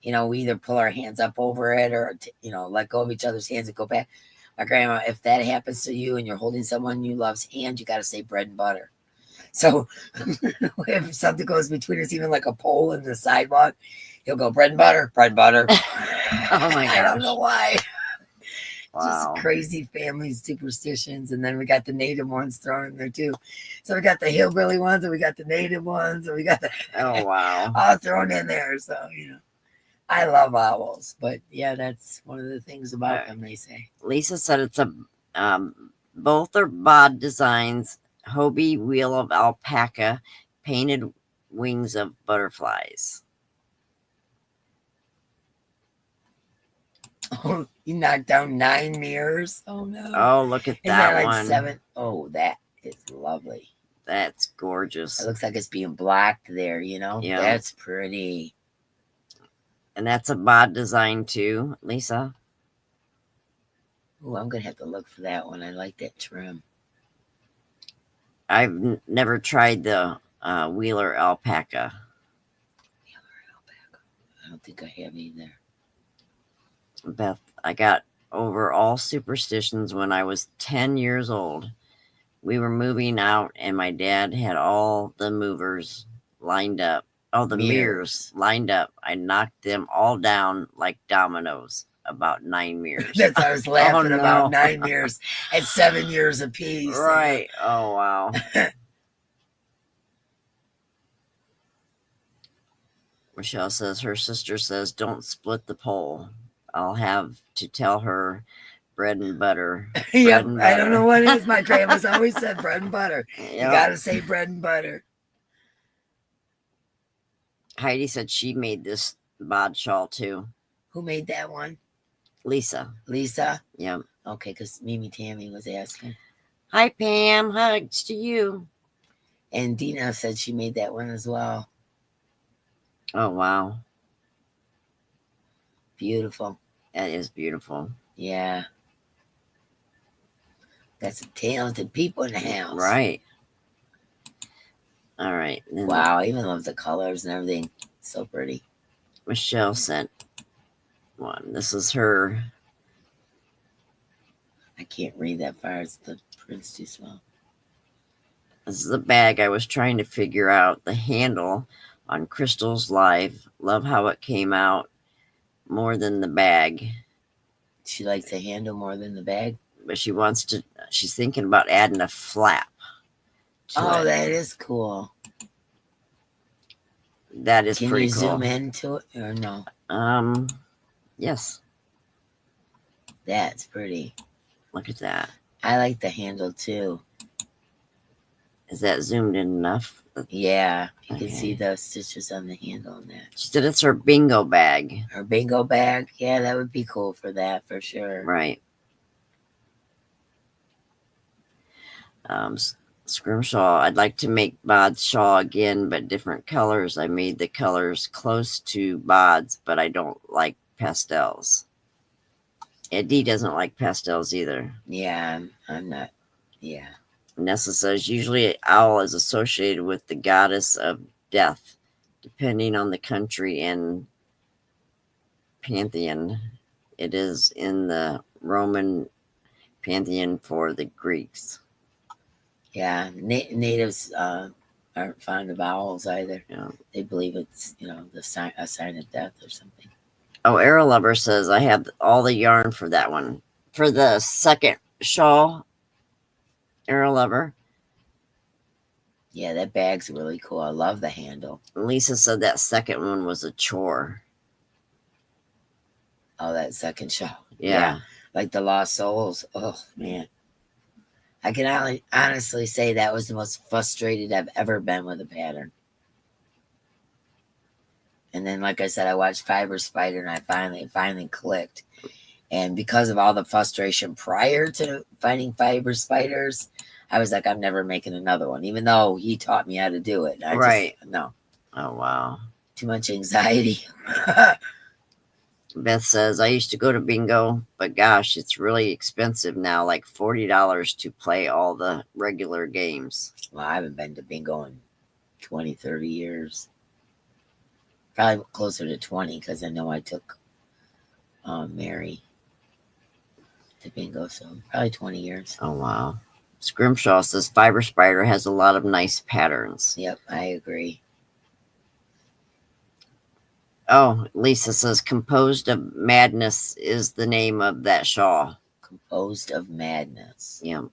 you know we either pull our hands up over it or you know let go of each other's hands and go back. My grandma, if that happens to you and you're holding someone you love's hand, you got to say bread and butter. So if something goes between us, even like a pole in the sidewalk, he'll go bread and butter, bread and butter. Oh my I don't gosh. know why. Wow. Just crazy family superstitions. And then we got the native ones thrown in there too. So we got the hillbilly ones and we got the native ones and we got the Oh wow. all thrown in there. So, you know, I love owls, but yeah, that's one of the things about them, they say. Lisa said it's a both are bod designs, Hobie wheel of alpaca, painted wings of butterflies. Oh, you knocked down 9 mirrors. Oh no. Oh, look at Isn't that that like one. 7? Oh, that is lovely. That's gorgeous. It looks like it's being blocked there, you know? Yeah. That's pretty. And that's a bod design too, Lisa. Oh, I'm going to have to look for that one. I like that trim. I've never tried the Wheeler alpaca. I don't think I have either. Beth, I got over all superstitions when I was 10 years old. We were moving out and my dad had all the movers lined up. Oh, the mirrors lined up. I knocked them all down like dominoes. About 9 mirrors. That's I was laughing no. about 9 mirrors at 7 years apiece. Right. Oh, wow. Michelle says her sister says, don't split the pole. I'll have to tell her bread and butter. Yep, and I don't know butter. what it is. My grandma's always said bread and butter. Yep. You got to say bread and butter. Heidi said she made this bod shawl too. Who made that one? Lisa. Lisa? Yep. Okay, because Mimi Tammy was asking. Hi, Pam. Hugs to you. And Dina said she made that one as well. Oh, wow. Beautiful. That is beautiful. Yeah. Got some talented people in the house. Right. All right. Then Wow, I even love the colors and everything. So pretty. Michelle sent one. This is her. I can't read that far. It's the print's too small. This is the bag I was trying to figure out. The handle on Crystal's Live. Love how it came out more than the bag. She likes the handle more than the bag. But she wants to, she's thinking about adding a flap. Oh, it. that is cool. That is Can pretty you cool. zoom into it or no? Yes. That's pretty. Look at that. I like the handle too. Is that zoomed in enough? Yeah, you can Okay. see the stitches on the handle on that. She said it's her bingo bag. Her bingo bag. Yeah, that would be cool for that for sure. Right. Scrimshaw. I'd like to make Bod's shawl again, but different colors. I made the colors close to Bod's, but I don't like pastels. Dee doesn't like pastels either. Yeah, I'm not. Yeah. Nessa says usually owl is associated with the goddess of death, depending on the country and pantheon. It is in the Roman pantheon for the Greeks. Yeah, natives aren't fond of owls either. Yeah. They believe it's a sign of death or something. Oh, Arrow Lover says I have all the yarn for that one. For the second shawl, Arrow Lover. Yeah, that bag's really cool. I love the handle. Lisa said that second one was a chore. Oh, that second shawl. Yeah. Like the Lost Souls. Oh, man. I can honestly say that was the most frustrated I've ever been with a pattern. And then, like I said, I watched Fiber Spider, and it finally clicked. And because of all the frustration prior to finding Fiber Spiders, I was like, I'm never making another one, even though he taught me how to do it. No. Oh, wow. Too much anxiety. Beth says, I used to go to bingo, but gosh, it's really expensive now, like $40 to play all the regular games. Well, I haven't been to bingo in 20, 30 years. Probably closer to 20, because I know I took Mary to bingo, so probably 20 years. Oh, wow. Scrimshaw says Fiber Spider has a lot of nice patterns. Yep, I agree. Oh, Lisa says Composed of Madness is the name of that shawl. Composed of Madness. Yeah.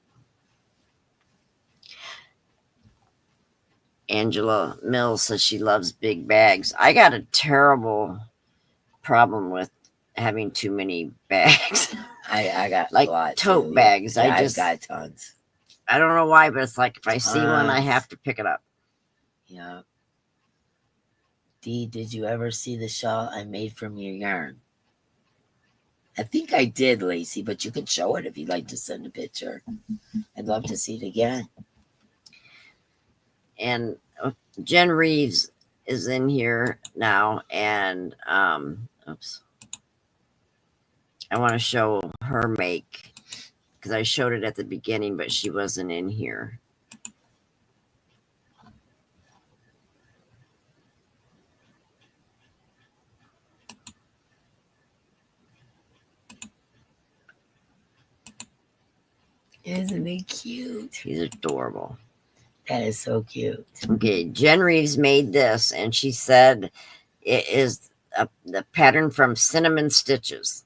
Angela Mills says she loves big bags. I got a terrible problem with having too many bags. I got like a lot tote too. bags. Yeah, I've got tons. I don't know why, but it's like if I see one, I have to pick it up. Yeah. Dee, did you ever see the shawl I made from your yarn? I think I did, Lacey, but you can show it if you'd like to send a picture. I'd love to see it again. And Jen Reeves is in here now, and oops. I want to show her make, because I showed it at the beginning, but she wasn't in here. Isn't he cute? He's adorable. That is so cute. Okay, Jen Reeves made this, and she said it is the pattern from Cinnamon Stitches.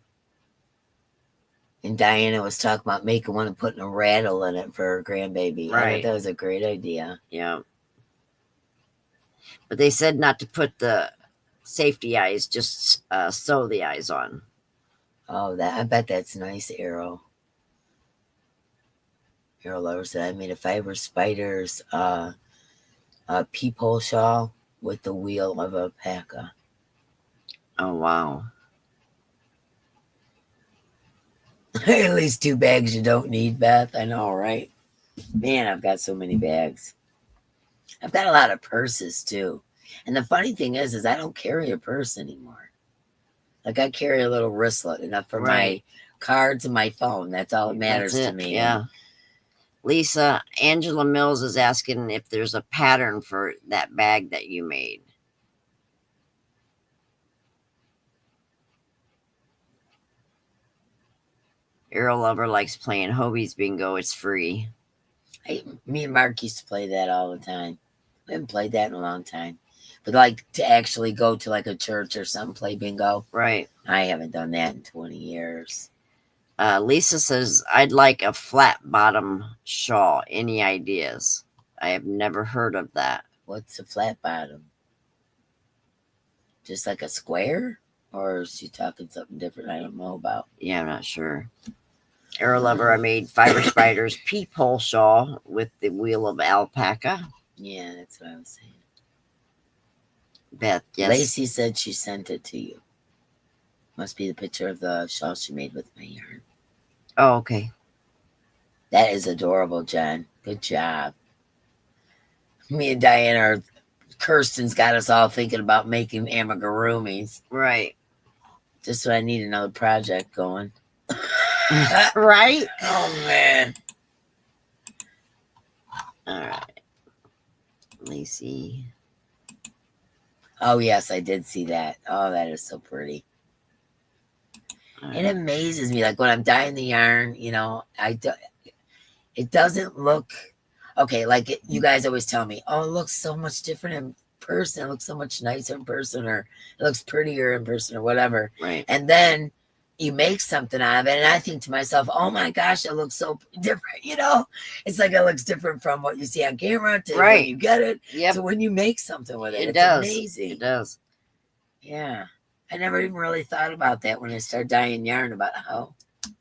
And Diana was talking about making one and putting a rattle in it for her grandbaby. Right. I thought that was a great idea. Yeah. But they said not to put the safety eyes, just sew the eyes on. Oh, I bet that's nice, Arrow. Arrow Lover said, I made a Fiber Spiders peephole shawl with the wheel of alpaca. Oh, wow. At least 2 bags you don't need, Beth. I know, right? Man, I've got so many bags. I've got a lot of purses, too. And the funny thing is I don't carry a purse anymore. Like, I carry a little wristlet, enough for my cards and my phone. That's all that matters to me. Yeah. Lisa, Angela Mills is asking if there's a pattern for that bag that you made. Arrow Lover likes playing Hobie's Bingo. It's free. Me and Mark used to play that all the time. We haven't played that in a long time. But like to actually go to like a church or something, play bingo. Right. I haven't done that in 20 years. Lisa says, I'd like a flat bottom shawl. Any ideas? I have never heard of that. What's a flat bottom? Just like a square? Or is she talking something different I don't know about? Yeah, I'm not sure. Arrow Lover, I made Fiber Spiders peephole shawl with the wheel of alpaca. Yeah, that's what I was saying. Beth, yes. Lacey said she sent it to you. Must be the picture of the shawl she made with my yarn. Oh, okay. That is adorable, Jen. Good job. Me and Diana are, Kirsten's got us all thinking about making amigurumis. Right. Just so I need another project going. Right? Oh, man. All right. Lacey. Oh, yes, I did see that. Oh, that is so pretty. All It right. amazes me. Like when I'm dyeing the yarn, it doesn't look okay. Like you guys always tell me, oh, it looks so much different in person. It looks so much nicer in person, or it looks prettier in person, or whatever. Right. And then you make something out of it, and I think to myself, oh my gosh, it looks so different. It's like it looks different from what you see on camera to when Right. you get it Yep. to when you make something with it. It It's does. amazing. It does. Yeah. I never even really thought about that when I started dyeing yarn, about how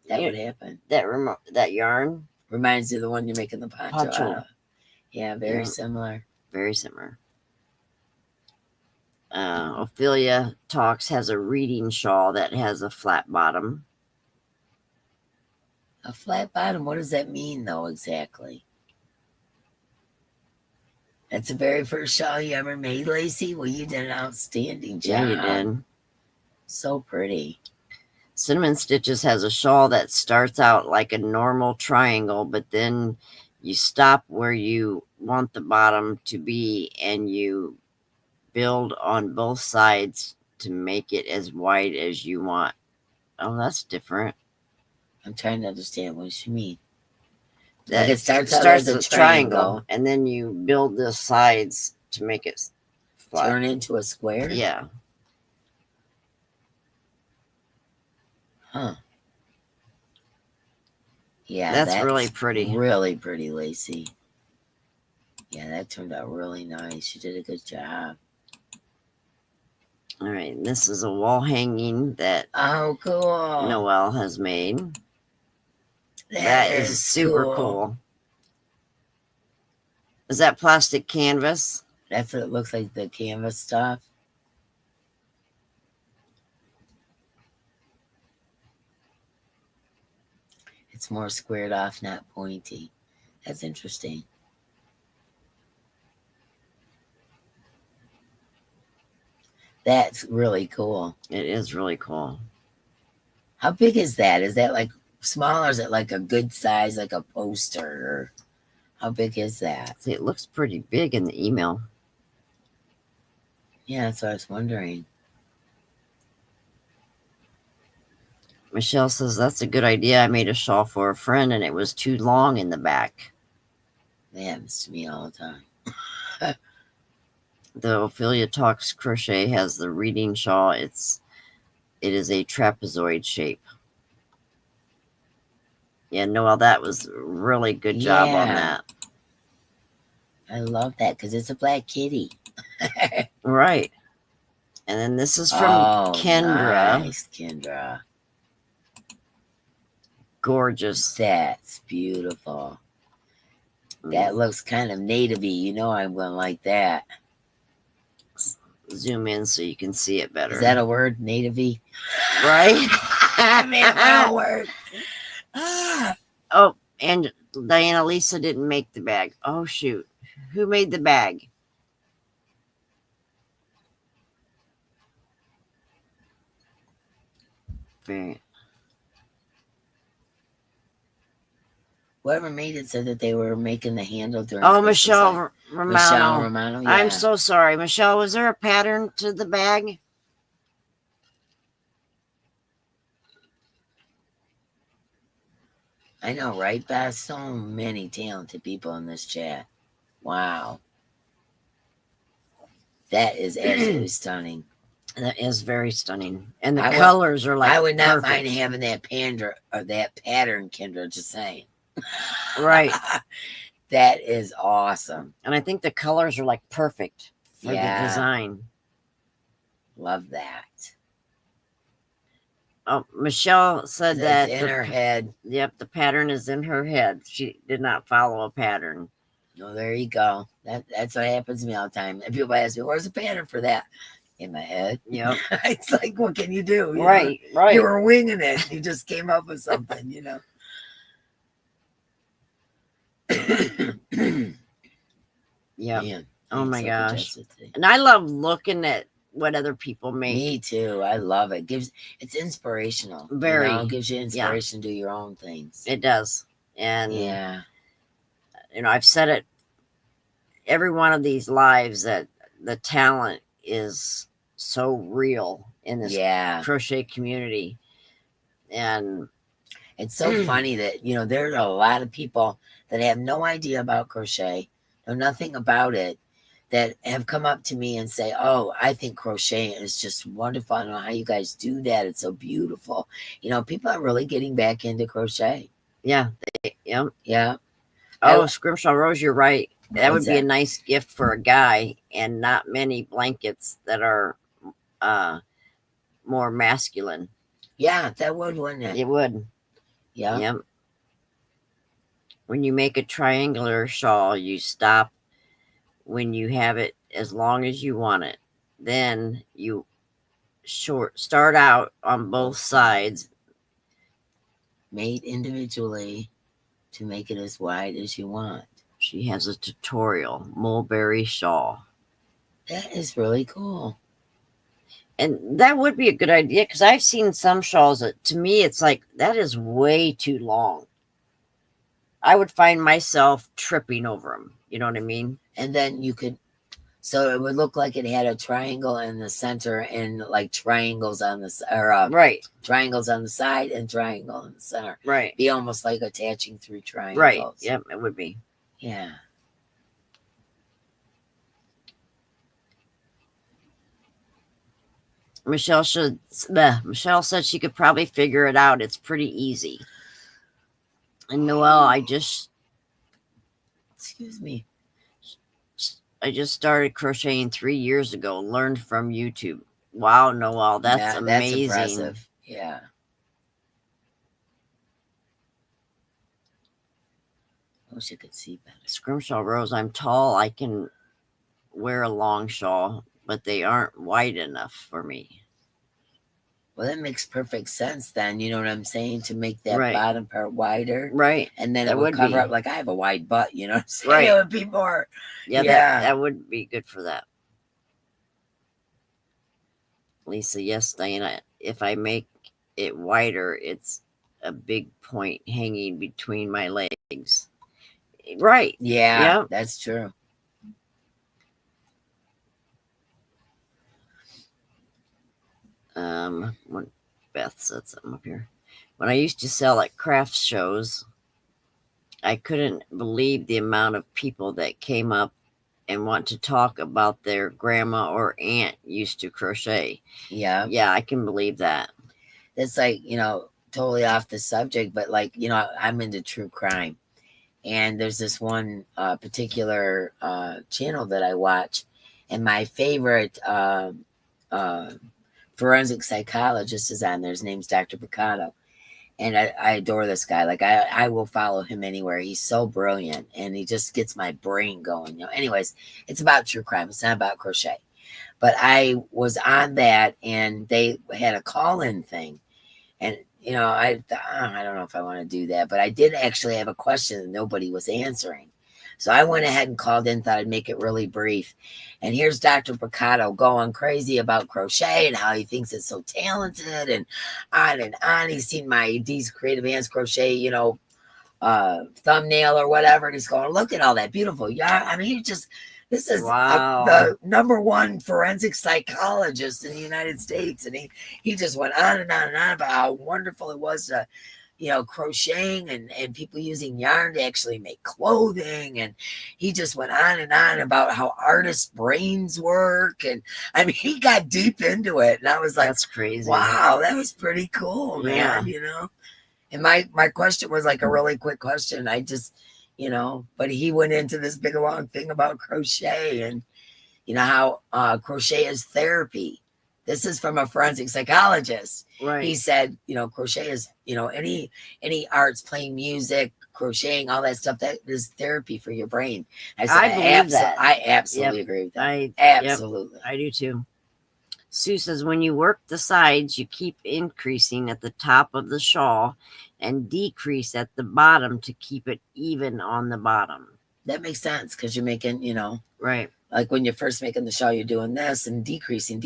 that would happen. That yarn. Reminds you of the one you're making the poncho Poncho. out of. Yeah, very Yeah. similar. Very similar. Ophelia Talks has a reading shawl that has a flat bottom. A flat bottom, what does that mean, though, exactly? That's the very first shawl you ever made, Lacey? Well, you did an outstanding job. Yeah, you did. So pretty. Cinnamon Stitches has a shawl that starts out like a normal triangle, but then you stop where you want the bottom to be and you build on both sides to make it as wide as you want. Oh, that's different. I'm trying to understand what you mean. That Like it starts out as a triangle, and then you build the sides to make it flat. turn into a square? Yeah. Huh. Yeah, That's really pretty. Really pretty, Lacey. Yeah, that turned out really nice. You did a good job. All right, this is a wall hanging that Oh, cool. Noelle has made. That is super cool. Is that plastic canvas? That's what it looks like, the canvas stuff. It's more squared off, not pointy. That's interesting. That's really cool. It is really cool. How big is that? Is that like small, or is it like a good size, like a poster? Or how big is that? See, it looks pretty big in the email. Yeah, that's what I was wondering. Michelle says, that's a good idea. I made a shawl for a friend and it was too long in the back. That happens to me all the time. The Ophelia Talks Crochet has the reading shawl. It is a trapezoid shape. Yeah, Noelle, that was a really good job on that. I love that because it's a black kitty. Right. And then this is from Kendra. Nice, Kendra. Gorgeous. That's beautiful. That looks kind of native-y. You know I'm going to like that. Zoom in so you can see it better. Is that a word, native-y? Right? I mean, a word. Oh, and Diana, Lisa didn't make the bag. Oh, shoot. Who made the bag? Very. Whoever made it said that they were making the handle during. Oh, Michelle Romano. Michelle Romano. Yeah. I'm so sorry. Michelle, was there a pattern to the bag? I know, right, Beth? So many talented people in this chat. Wow. That is absolutely stunning. That is very stunning. And the colors are like I would not perfect. mind having that pattern, Kendra, just saying. Right. That is awesome. And I think the colors are like perfect for the design. Love that. Oh, Michelle said that in her head. Yep, the pattern is in her head. She did not follow a pattern. No, there you go. That's what happens to me all the time. And people ask me, where's the pattern for that? In my head. Yep. It's like, what can you do? Right. You were winging it. You just came up with something, Yeah. Man, Oh I'm my so gosh. congested today. And I love looking at what other people make. Me too. I love it. It's inspirational. Very. It gives you inspiration to do your own things. It does. And yeah. I've said it every one of these lives that the talent is so real in this crochet community. And it's so funny that, there are a lot of people that have no idea about crochet, know nothing about it, that have come up to me and say, oh, I think crochet is just wonderful. I don't know how you guys do that. It's so beautiful. People are really getting back into crochet. Yeah. Yeah. Oh, Scrimshaw Rose, you're right. That would be that? a nice gift for a guy, and not many blankets that are more masculine. Yeah, that would, wouldn't it? It would. Yeah. Yep. When you make a triangular shawl, you stop when you have it as long as you want it. Then you start out on both sides. Made individually to make it as wide as you want. She has a tutorial, mulberry shawl. That is really cool. And that would be a good idea, because I've seen some shawls that, to me, it's like, that is way too long. I would find myself tripping over them. You know what I mean? And then you could, so it would look like it had a triangle in the center and like triangles on the right, triangles on the side and triangle in the center. Right. Be almost like attaching through triangles. Right. Yep, it would be. Yeah. Michelle said she could probably figure it out. It's pretty easy. And Noelle, excuse me. I just started crocheting 3 years ago. Learned from YouTube. Wow, Noelle, that's amazing. That's impressive. Yeah. I wish you could see better. Scrimshaw Rose, I'm tall. I can wear a long shawl, but they aren't wide enough for me. Well, that makes perfect sense then. You know what I'm saying? To make that bottom part wider. Right. And then it would cover up. Like I have a wide butt, you know what I'm saying? Right. It would be more. Yeah, that would be good for that. Lisa, yes, Diana. If I make it wider, it's a big point hanging between my legs. Right. Yeah, that's true. When Beth said something up here. When I used to sell at craft shows, I couldn't believe the amount of people that came up and want to talk about their grandma or aunt used to crochet. Yeah. Yeah, I can believe that. It's like, totally off the subject, but like, I'm into true crime. And there's this one particular channel that I watch. And my favorite forensic psychologist is on there. His name's Dr. Picado. And I adore this guy. Like I will follow him anywhere. He's so brilliant and he just gets my brain going. Anyways, it's about true crime. It's not about crochet. But I was on that and they had a call-in thing. And, I don't know if I want to do that, but I did actually have a question that nobody was answering. So I went ahead and called in, thought I'd make it really brief. And here's Dr. Picado going crazy about crochet and how he thinks it's so talented and on and on. He's seen my D's Creative Hands Crochet, thumbnail or whatever. And he's going, look at all that beautiful yarn. I mean, this is the number one forensic psychologist in the United States. And he just went on and on and on about how wonderful it was to, crocheting and people using yarn to actually make clothing. And he just went on and on about how artists' brains work. And I mean, he got deep into it. And I was like, that's crazy. Wow, that was pretty cool, man. And my question was like a really quick question. I just, but he went into this big long thing about crochet and, how crochet is therapy. This is from a forensic psychologist. Right. He said, crochet is, any arts, playing music, crocheting, all that stuff, that is therapy for your brain. I said, I absolutely agree with that. Absolutely. Yep, I do too. Sue says, when you work the sides, you keep increasing at the top of the shawl and decrease at the bottom to keep it even on the bottom. That makes sense because you're making, Right. like when you're first making the shawl, you're doing this and decreasing,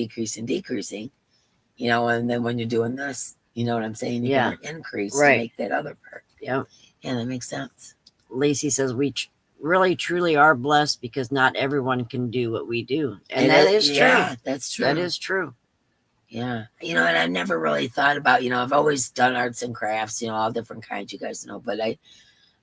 and then when you're doing this, you know what I'm saying? You're going to increase to make that other part. Yep. Yeah, that makes sense. Lacey says, we really truly are blessed because not everyone can do what we do. And that is true. Yeah, that's true. That is true. Yeah. And I never really thought about, I've always done arts and crafts, all different kinds, you guys know, but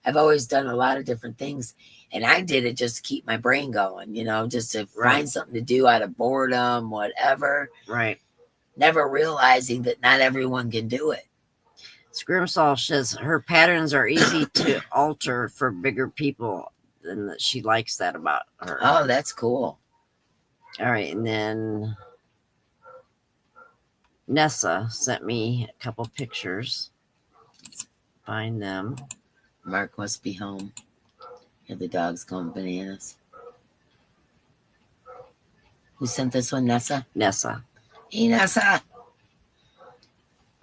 I've always done a lot of different things. And I did it just to keep my brain going, just to find something to do out of boredom, whatever. Right. Never realizing that not everyone can do it. Scrimsaw says her patterns are easy to alter for bigger people, and that she likes that about her. Oh, that's cool. All right, and then Nessa sent me a couple pictures. Let's find them. Mark must be home. Yeah, the dog's going bananas. Who sent this one, Nessa? Nessa. Hey, Nessa.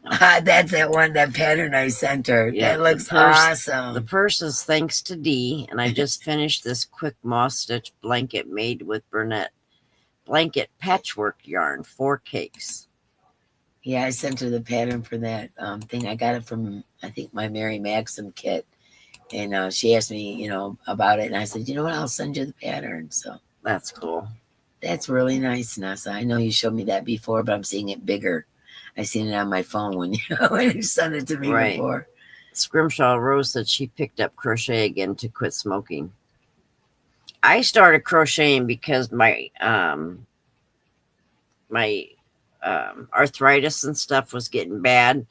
That's that pattern I sent her. Yeah, that looks awesome. The purse is thanks to Dee, and I just finished this quick moss stitch blanket made with Burnett blanket patchwork yarn, 4 cakes. Yeah, I sent her the pattern for that thing. I got it from, I think, my Mary Maxim kit. And she asked me, about it. And I said, you know what? I'll send you the pattern. So that's cool. That's really nice, Nessa. I know you showed me that before, but I'm seeing it bigger. I seen it on my phone when you sent it to me before. Scrimshaw Rose said she picked up crochet again to quit smoking. I started crocheting because my arthritis and stuff was getting bad,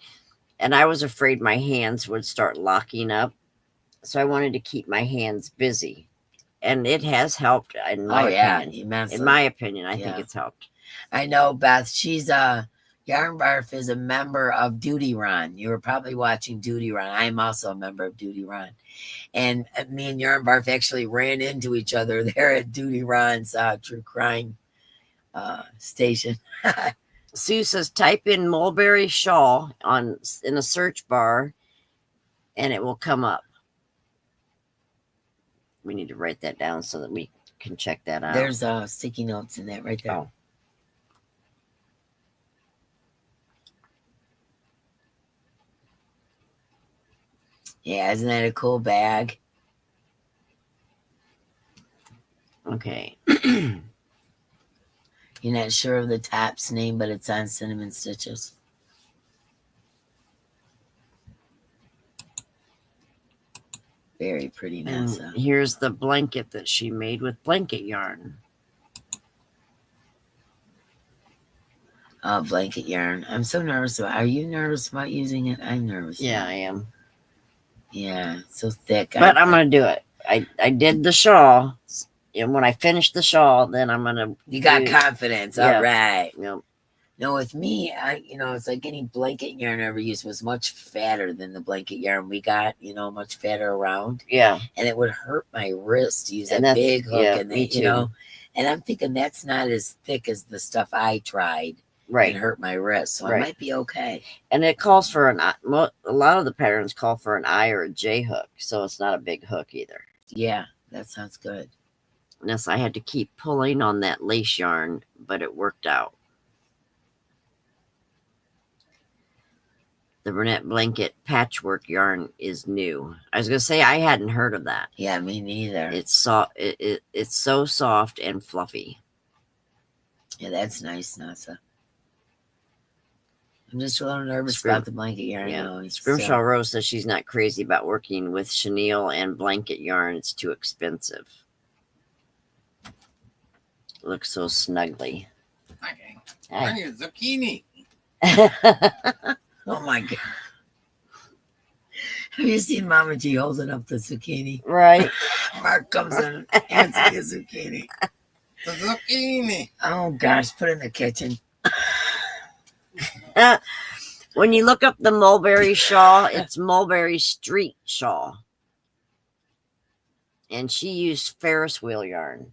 and I was afraid my hands would start locking up. So I wanted to keep my hands busy, and it has helped. In my opinion, immensely. In my opinion, I think it's helped. I know, Beth. She's Yarn Barf is a member of Duty Run. You were probably watching Duty Run. I am also a member of Duty Run. And me and Yarn Barf actually ran into each other there at Duty Run's true crime station. Sue says, type in mulberry shawl in a search bar and it will come up. We need to write that down so that we can check that out. There's sticky notes in that right there. Oh. Yeah, isn't that a cool bag? Okay. You're not sure of the top's name, but it's on Cinnamon Stitches. Very pretty, Nessa. Here's the blanket that she made with blanket yarn. Oh, blanket yarn. I'm so nervous about it. Are you nervous about using it? I'm nervous. Yeah, I am. Yeah, it's so thick. But I'm going to do it. I did the shawl. And when I finish the shawl, then I'm going to... You got confidence. Yeah. All right. Yep. No, with me, it's like any blanket yarn I ever used was much fatter than the blanket yarn we got, much fatter around. Yeah. And it would hurt my wrist to use that big hook. Yeah, and me too. And I'm thinking that's not as thick as the stuff I tried. Right. And hurt my wrist. So I might be okay. And it calls for a lot of the patterns call for an I or a J hook. So it's not a big hook either. Yeah, that sounds good. Yes, I had to keep pulling on that lace yarn, but it worked out. The Burnett blanket patchwork yarn is new. I was going to say I hadn't heard of that. Yeah, me neither. It's it's so soft and fluffy. Yeah, that's nice, Nasa. I'm just a little nervous about the blanket yarn. Yeah. Scrimshaw Rose says she's not crazy about working with chenille and blanket yarn. It's too expensive. It looks so snuggly. Okay. I need a zucchini. Oh my God. Have you seen Mama G holding up the zucchini? Right. Mark comes in and hands me a zucchini. The zucchini. Oh gosh, put it in the kitchen. When you look up the mulberry shawl, it's Mulberry Street shawl. And she used Ferris wheel yarn.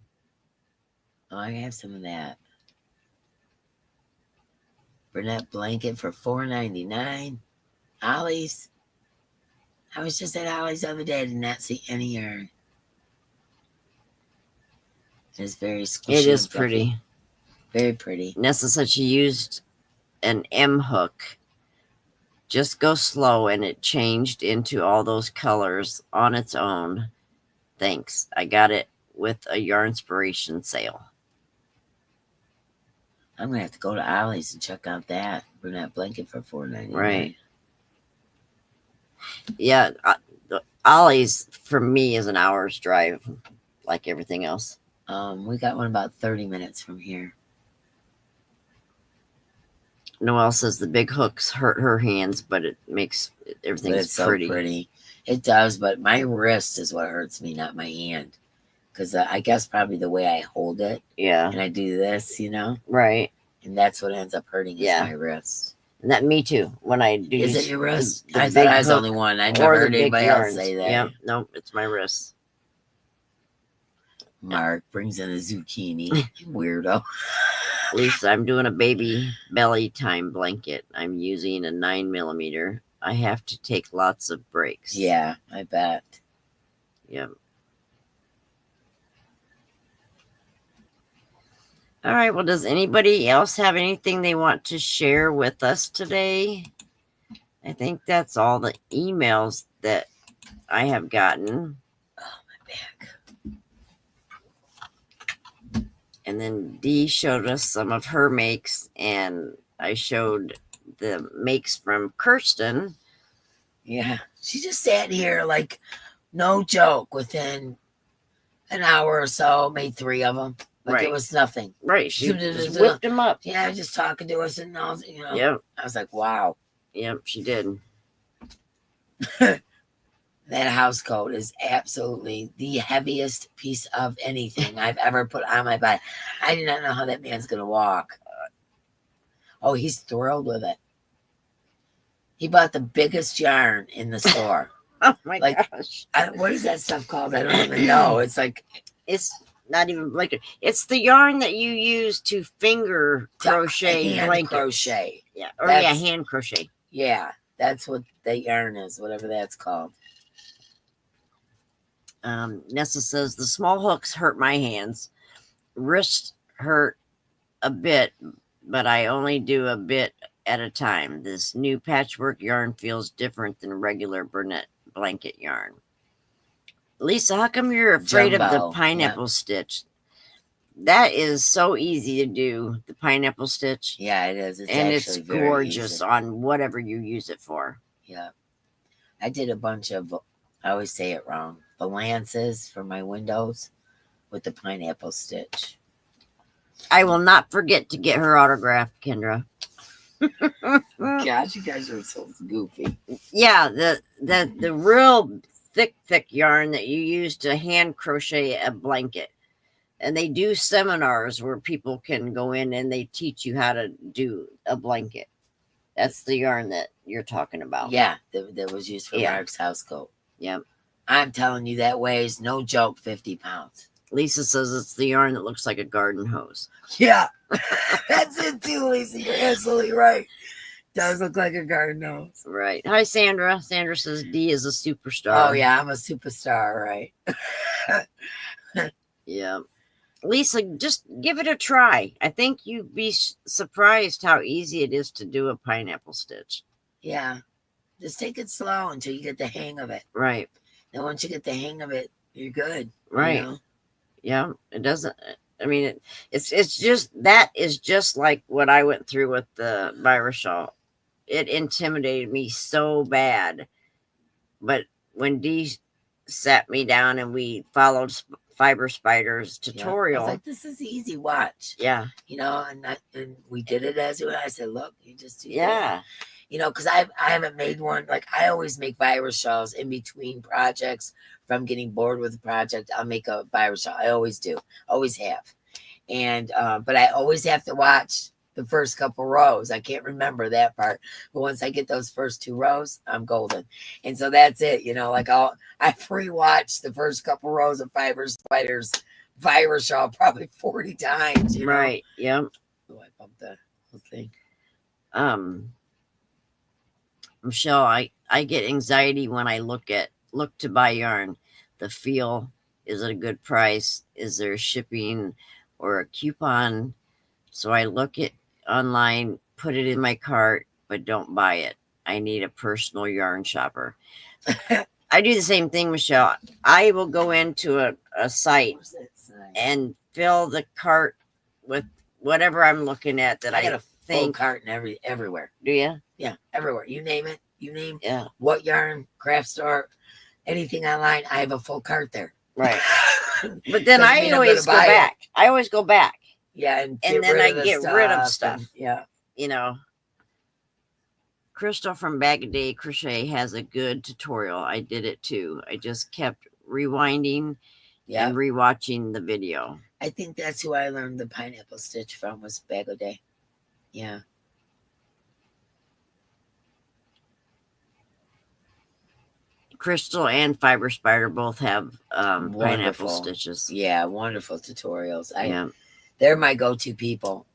Oh, I have some of that. Burnett blanket for $4.99. Ollie's. I was just at Ollie's the other day. I did not see any yarn. It's very squishy. It is and fluffy. pretty. Very pretty. Nessa said she used an M hook. Just go slow, and it changed into all those colors on its own. Thanks. I got it with a Yarnspiration sale. I'm gonna have to go to Ollie's and check out that Burnett blanket for $4.99. Right. Yeah, Ollie's for me is an hour's drive, like everything else. We got one about 30 minutes from here. Noelle says the big hooks hurt her hands, but it makes everything But it's so pretty. It does, but my wrist is what hurts me, not my hand. Because I guess probably the way I hold it Yeah, and I do this, right. and that's what ends up hurting is Yeah. my wrist. And that me too. When I do, Is it your wrist? the I thought big I was the hook only one. I or never the heard big anybody else yarns. say that. Yep, no, it's my wrists. Mark brings in a zucchini. Weirdo. Lisa, I'm doing a baby belly time blanket. I'm using a 9mm. I have to take lots of breaks. Yeah, I bet. Yep. All right. Well, does anybody else have anything they want to share with us today? I think that's all the emails that I have gotten. Oh, my back. And then Dee showed us some of her makes, and I showed the makes from Kirsten. Yeah. She just sat here like, no joke, within an hour or so, made 3 of them. Like Right. it was nothing. Right. She She just did- whipped them up. Yeah, just talking to us and all, Yep. I was like, wow. Yep. She did. That house coat is absolutely the heaviest piece of anything I've ever put on my body. I do not know how that man's going to walk. Oh, he's thrilled with it. He bought the biggest yarn in the store. Oh my Like- gosh. What is that stuff called? I don't even know. It's like It's not even like it's the yarn that you use to finger crochet hand blankets. crochet. Yeah. Or That's- hand crochet. Yeah, that's what that yarn is, whatever that's called. Nessa says the small hooks hurt my hands. Wrists hurt a bit, but I only do a bit at a time. This new patchwork yarn feels different than regular Burnett blanket yarn. Lisa, how come you're afraid of Jumbo, the pineapple stitch? That is so easy to do, the pineapple stitch. Yeah, it is. It's And actually it's very gorgeous easy. on whatever you use it for. Yeah. I did a bunch of, I always say it wrong, balances for my windows with the pineapple stitch. I will not forget to get her autograph, Kendra. Gosh, you guys are so goofy. Yeah, the real thick yarn that you use to hand crochet a blanket. And they do seminars where people can go in and they teach you how to do a blanket. That's the yarn that you're talking about. Yeah, that was used for Yeah. Mark's house coat. Yep. I'm telling you, that weighs, no joke, 50 pounds. Lisa says it's the yarn that looks like a garden hose. Yeah, that's it too, Lisa. You're absolutely right. Does look like a garden hose. Right. Hi, Sandra. Sandra says D is a superstar. Oh, yeah, I'm a superstar, right? Yeah. Lisa, just give it a try. I think you'd be surprised how easy it is to do a pineapple stitch. Yeah. Just take it slow until you get the hang of it. Right. Then once you get the hang of it, you're good. you Right. know? Yeah. It doesn't. I mean, it's just that is just like what I went through with the virus shawl. It intimidated me so bad. But when Dee sat me down and we followed Fiber Spider's Yeah. tutorial, I was like, this is easy. Watch. yeah, And we did it as I said, look, you just do that. yeah, Because I haven't made one. Like, I always make virus shawls in between projects. If I'm getting bored with a project, I'll make a virus shawl. I always do. Always have. And but I always have to watch the first couple rows. I can't remember that part. But once I get those first 2 rows, I'm golden. And so that's it. Like I free-watched the first couple rows of Fiber Spider's virus shawl probably 40 times. right, yeah. Oh, I bumped the whole thing. Michelle, I get anxiety when I look to buy yarn. The feel, is it a good price? Is there shipping or a coupon? So I look it online, put it in my cart, but don't buy it. I need a personal yarn shopper. I do the same thing, Michelle. I will go into a site What's that sign? and fill the cart with whatever I'm looking at that I got I a full think. cart everywhere. Do you? Yeah, everywhere. You name it. You name Yeah. what yarn, craft store, anything online. I have a full cart there. Right. But then Doesn't I mean I'm always gonna go buy it. back. I always go back, Yeah, and then I get rid of stuff. Yeah. You know, Crystal from Bag of Day Crochet has a good tutorial. I did it too. I just kept rewinding Yeah. and rewatching the video. I think that's who I learned the pineapple stitch from, was Bag of Day. Yeah. Crystal and Fiber Spider both have pineapple Wonderful. stitches. Yeah, wonderful tutorials. Yeah, They're my go-to people.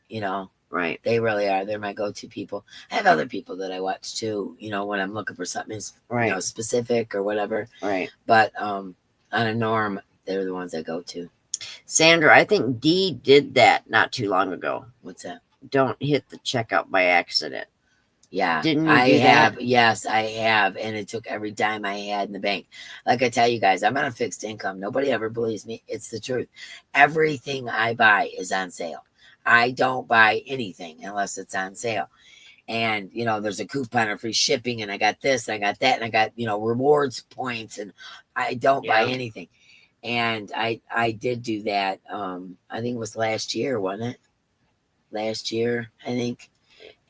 You know, right. they really are. They're my go-to people. I have other people that I watch too, you know, when I'm looking for something Right. specific or whatever. Right. But on a norm, they're the ones I go to. Sandra, I think Dee did that not too long ago. What's that? Don't hit the checkout by accident. Yeah. Didn't you I do have. that? Yes, I have. And it took every dime I had in the bank. Like I tell you guys, I'm on a fixed income. Nobody ever believes me. It's the truth. Everything I buy is on sale. I don't buy anything unless it's on sale. And, you know, there's a coupon or free shipping, and I got this, and I got that, and I got, you know, rewards points, and I don't buy anything. And I did do that. I think it was last year, wasn't it? Last year, I think.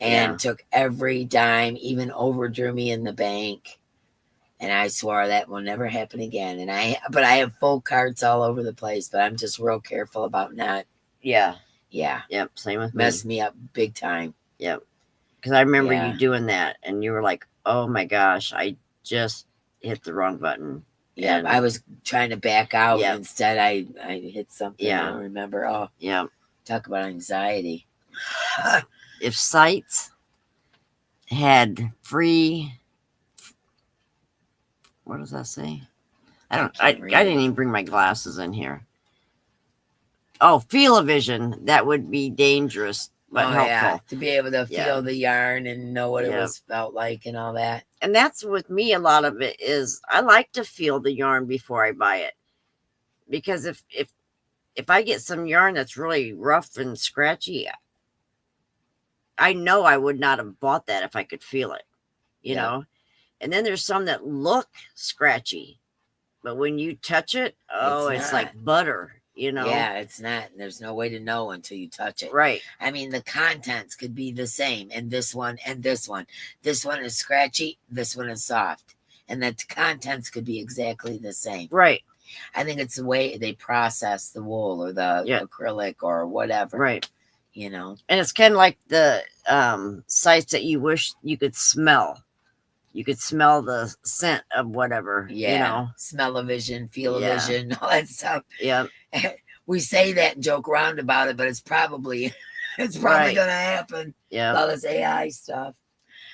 And took every dime, even overdrew me in the bank. And I swore that will never happen again. And I have full carts all over the place, but I'm just real careful about not. Yeah. Yeah. Yep. Same with Messed me. me up big time. Yep. Because I remember Yeah. you doing that, and you were like, "Oh my gosh, I just hit the wrong button." Yeah, And I was trying to back out. Yep. Instead, I hit something. Yeah. I don't remember. Oh, yeah. talk about anxiety. If sites had free, what does that say? I can't read didn't it. even bring my glasses in here. Oh, feel-o-vision, that would be dangerous but helpful. Yeah, to be able to Yeah. feel the yarn and know what it Yeah. was felt like and all that. And that's with me, a lot of it is I like to feel the yarn before I buy it. Because if I get some yarn that's really rough and scratchy, I know I would not have bought that if I could feel it, you Yeah. know? And then there's some that look scratchy, but when you touch it, oh, it's like butter, you know? Yeah, it's not. There's no way to know until you touch it. Right. I mean, the contents could be the same in this one and this one. This one is scratchy. This one is soft. And the contents could be exactly the same. Right. I think it's the way they process the wool or the acrylic or whatever. Right. You know? And it's kind of like the sites that you wish you could smell. You could smell the scent of whatever, Yeah. you know? Smell-o-vision, feel-o-vision, all that stuff. Yeah. We say that and joke around about it, but it's probably Right. going to happen. Yeah. All this AI stuff.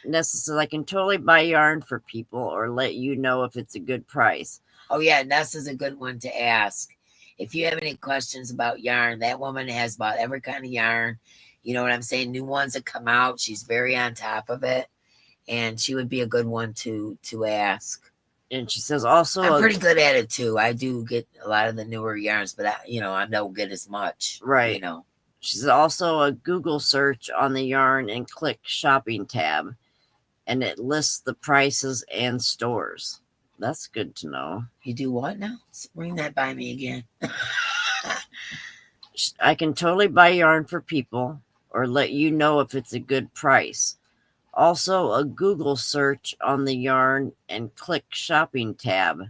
Nessa says, I can totally buy yarn for people or let you know if it's a good price. Oh, yeah, Nessa's a good one to ask. If you have any questions about yarn, that woman has bought every kind of yarn. You know what I'm saying? New ones that come out. She's very on top of it. And she would be a good one to ask. And she says also... I'm pretty good at it, too. I do get a lot of the newer yarns, but, I don't get as much. Right. You know. She says also a Google search on the yarn and click shopping tab. And it lists the prices and stores. That's good to know. You do what now? Bring that by me again. I can totally buy yarn for people or let you know if it's a good price. Also, a Google search on the yarn and click shopping tab,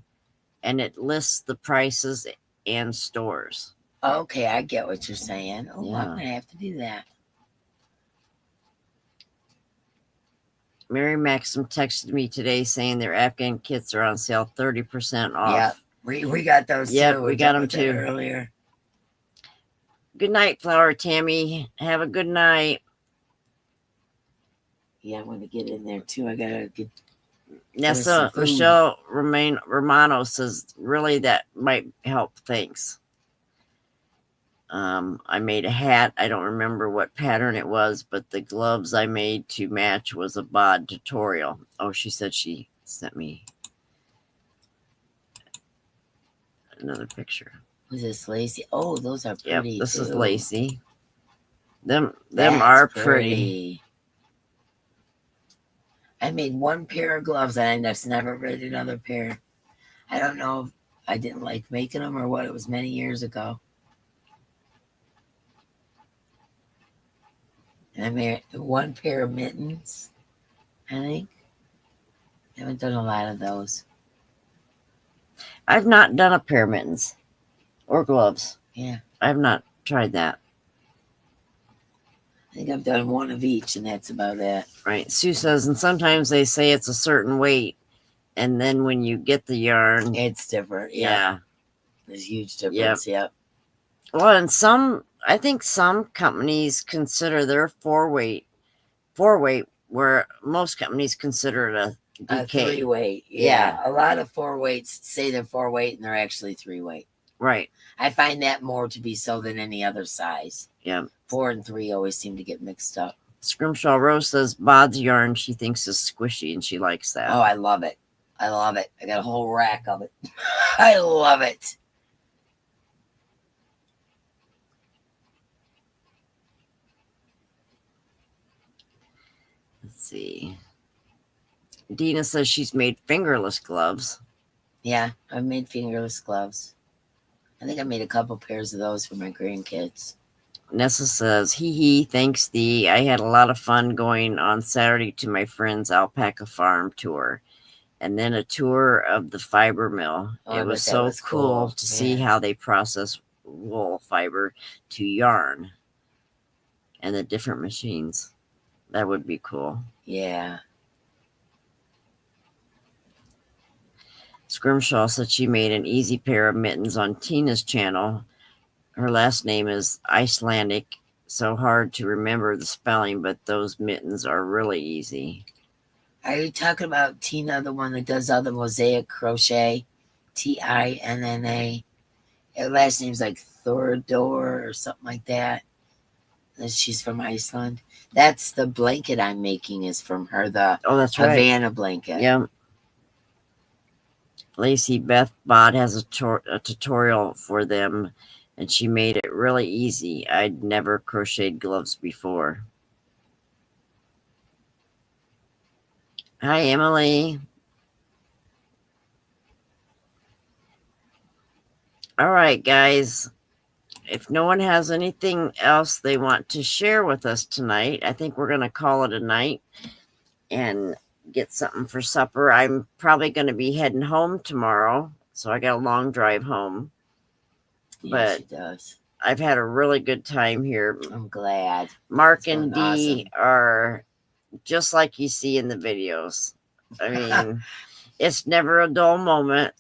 and it lists the prices and stores. Okay, I get what you're saying. Oh, Yeah. I'm going to have to do that. Mary Maxim texted me today saying their Afghan kits are on sale 30% off. Yeah, we got those Yep, too. we got them talked about that too. earlier. Good night, Flower Tammy. Have a good night. Yeah, I want to get in there too. I gotta get. Nessa some food. Michelle Romano says, really, that might help. Thanks. I made a hat. I don't remember what pattern it was, but the gloves I made to match was a bod tutorial. Oh, she said she sent me another picture. Was this Lacey? Oh, those are Yep, pretty. this is too. Lacey. Them That's are pretty. I made one pair of gloves and I just never made another pair. I don't know if I didn't like making them or what. It was many years ago. And I made one pair of mittens, I think. I haven't done a lot of those. I've not done a pair of mittens or gloves. Yeah. I've not tried that. I think I've done one of each, and that's about it. Right. Sue says, and sometimes they say it's a certain weight, and then when you get the yarn, It's different. yeah. There's a huge difference. Yep. Well, and I think some companies consider their four weight, where most companies consider it a A DK. 3-weight. Yeah. A lot of 4-weights say they're 4-weight and they're actually 3-weight. Right. I find that more to be so than any other size. Yeah. 4 and 3 always seem to get mixed up. Scrimshaw Rose says Bod's yarn she thinks is squishy and she likes that. Oh, I love it. I love it. I got a whole rack of it. I love it. Let's see. Dina says she's made fingerless gloves. Yeah, I've made fingerless gloves. I think I made a couple pairs of those for my grandkids. Nessa says, hee, thanks, Dee. I had a lot of fun going on Saturday to my friend's alpaca farm tour and then a tour of the fiber mill. Oh, it was so cool to see how they process wool fiber to yarn and the different machines. That would be cool. Yeah. Scrimshaw said she made an easy pair of mittens on Tina's channel. Her last name is Icelandic, so hard to remember the spelling, but those mittens are really easy. Are you talking about Tina, the one that does all the mosaic crochet? Tinna. Her last name's like Thorador or something like that. And she's from Iceland. That's the blanket I'm making is from her, the that's right. Havana blanket. Yeah. Lacey Beth Bod has a tutorial for them, and she made it really easy. I'd never crocheted gloves before. Hi, Emily. All right, guys. If no one has anything else they want to share with us tonight, I think we're going to call it a night and get something for supper. I'm probably going to be heading home tomorrow, so I got a long drive home. Yeah, she does. I've had a really good time here. I'm glad. Mark and Dee are just like you see in the videos. I mean, it's never a dull moment.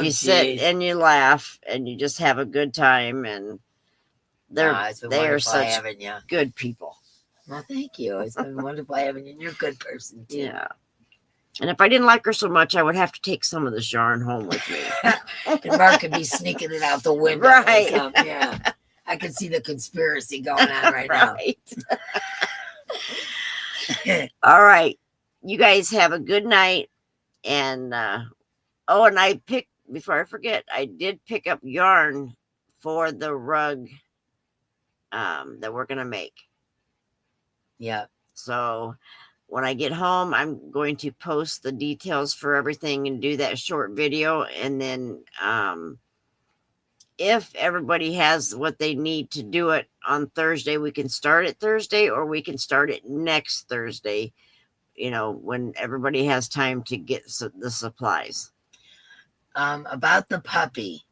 You sit and you laugh and you just have a good time, and they are such good people. Well, thank you. It's been wonderful having you. You're a good person too. Yeah. And if I didn't like her so much, I would have to take some of this yarn home with me. And Mark could be sneaking it out the window. Right. Yeah. I can see the conspiracy going on right now. All right. You guys have a good night. And, and I before I forget, I did pick up yarn for the rug that we're going to make. Yeah. So when I get home, I'm going to post the details for everything and do that short video. And then if everybody has what they need to do it on Thursday, we can start it Thursday, or we can start it next Thursday, when everybody has time to get the supplies. About the puppy.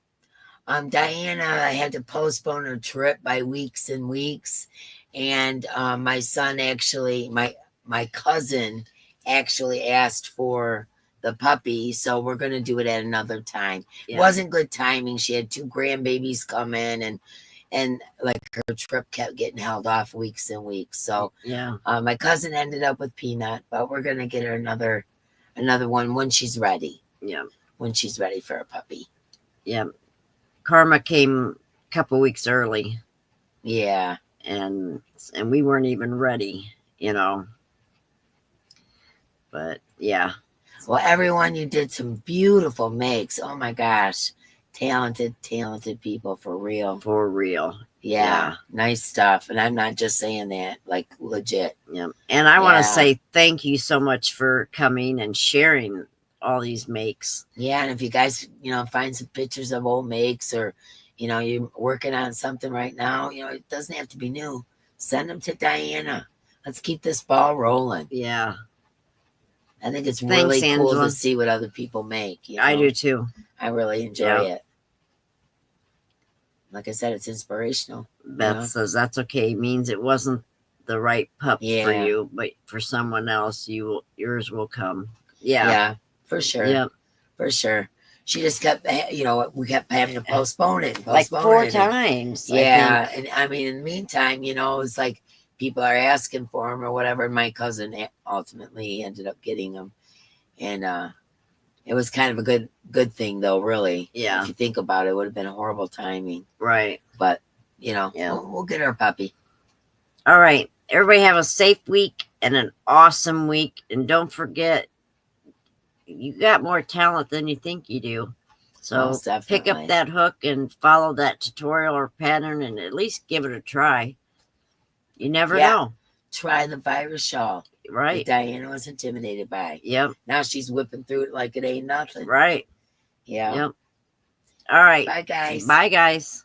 Diana, I had to postpone her trip by weeks and weeks. And my son actually, my cousin actually asked for the puppy, so we're going to do it at another time. Yeah. It wasn't good timing. She had 2 grandbabies come in, and and like her trip kept getting held off weeks and weeks. So Yeah. my cousin ended up with Peanut, but we're gonna get her another one when she's ready. Yeah. When she's ready for a puppy. Yeah. Karma came a couple weeks early, Yeah. and we weren't even ready, you know. But yeah. Well, everyone, you did some beautiful makes. Oh my gosh. Talented people for real. For real. Yeah. Yeah. Nice stuff. And I'm not just saying that, like legit. Yeah. And I want to Yeah. say thank you so much for coming and sharing all these makes. Yeah. And if you guys, find some pictures of old makes, or, you're working on something right now, it doesn't have to be new. Send them to Diana. Let's keep this ball rolling. Yeah. I think it's Thanks, really cool Angela. to see what other people make. I do too. I really enjoy it. Like I said, it's inspirational. Beth says that's okay. It means it wasn't the right pup for Yeah. you, but for someone else, yours will come. Yeah. Yeah, for sure. Yep. For sure. She just kept, we kept having to postpone it. Like Postpone 4 it. times. Yeah. And I mean, in the meantime, it's like people are asking for them or whatever. And my cousin ultimately ended up getting them. And it was kind of a good thing, though, really. Yeah. If you think about it, it would have been a horrible timing. Right. But, Yeah. we'll get her a puppy. All right. Everybody have a safe week and an awesome week. And don't forget, you got more talent than you think you do. So Most pick definitely. up that hook and follow that tutorial or pattern and at least give it a try. You never Yeah. know. Try the virus shawl. That Right. Diana was intimidated by. Yep. Now she's whipping through it like it ain't nothing. Right. Yeah. Yep. All right. Bye, guys. Bye, guys.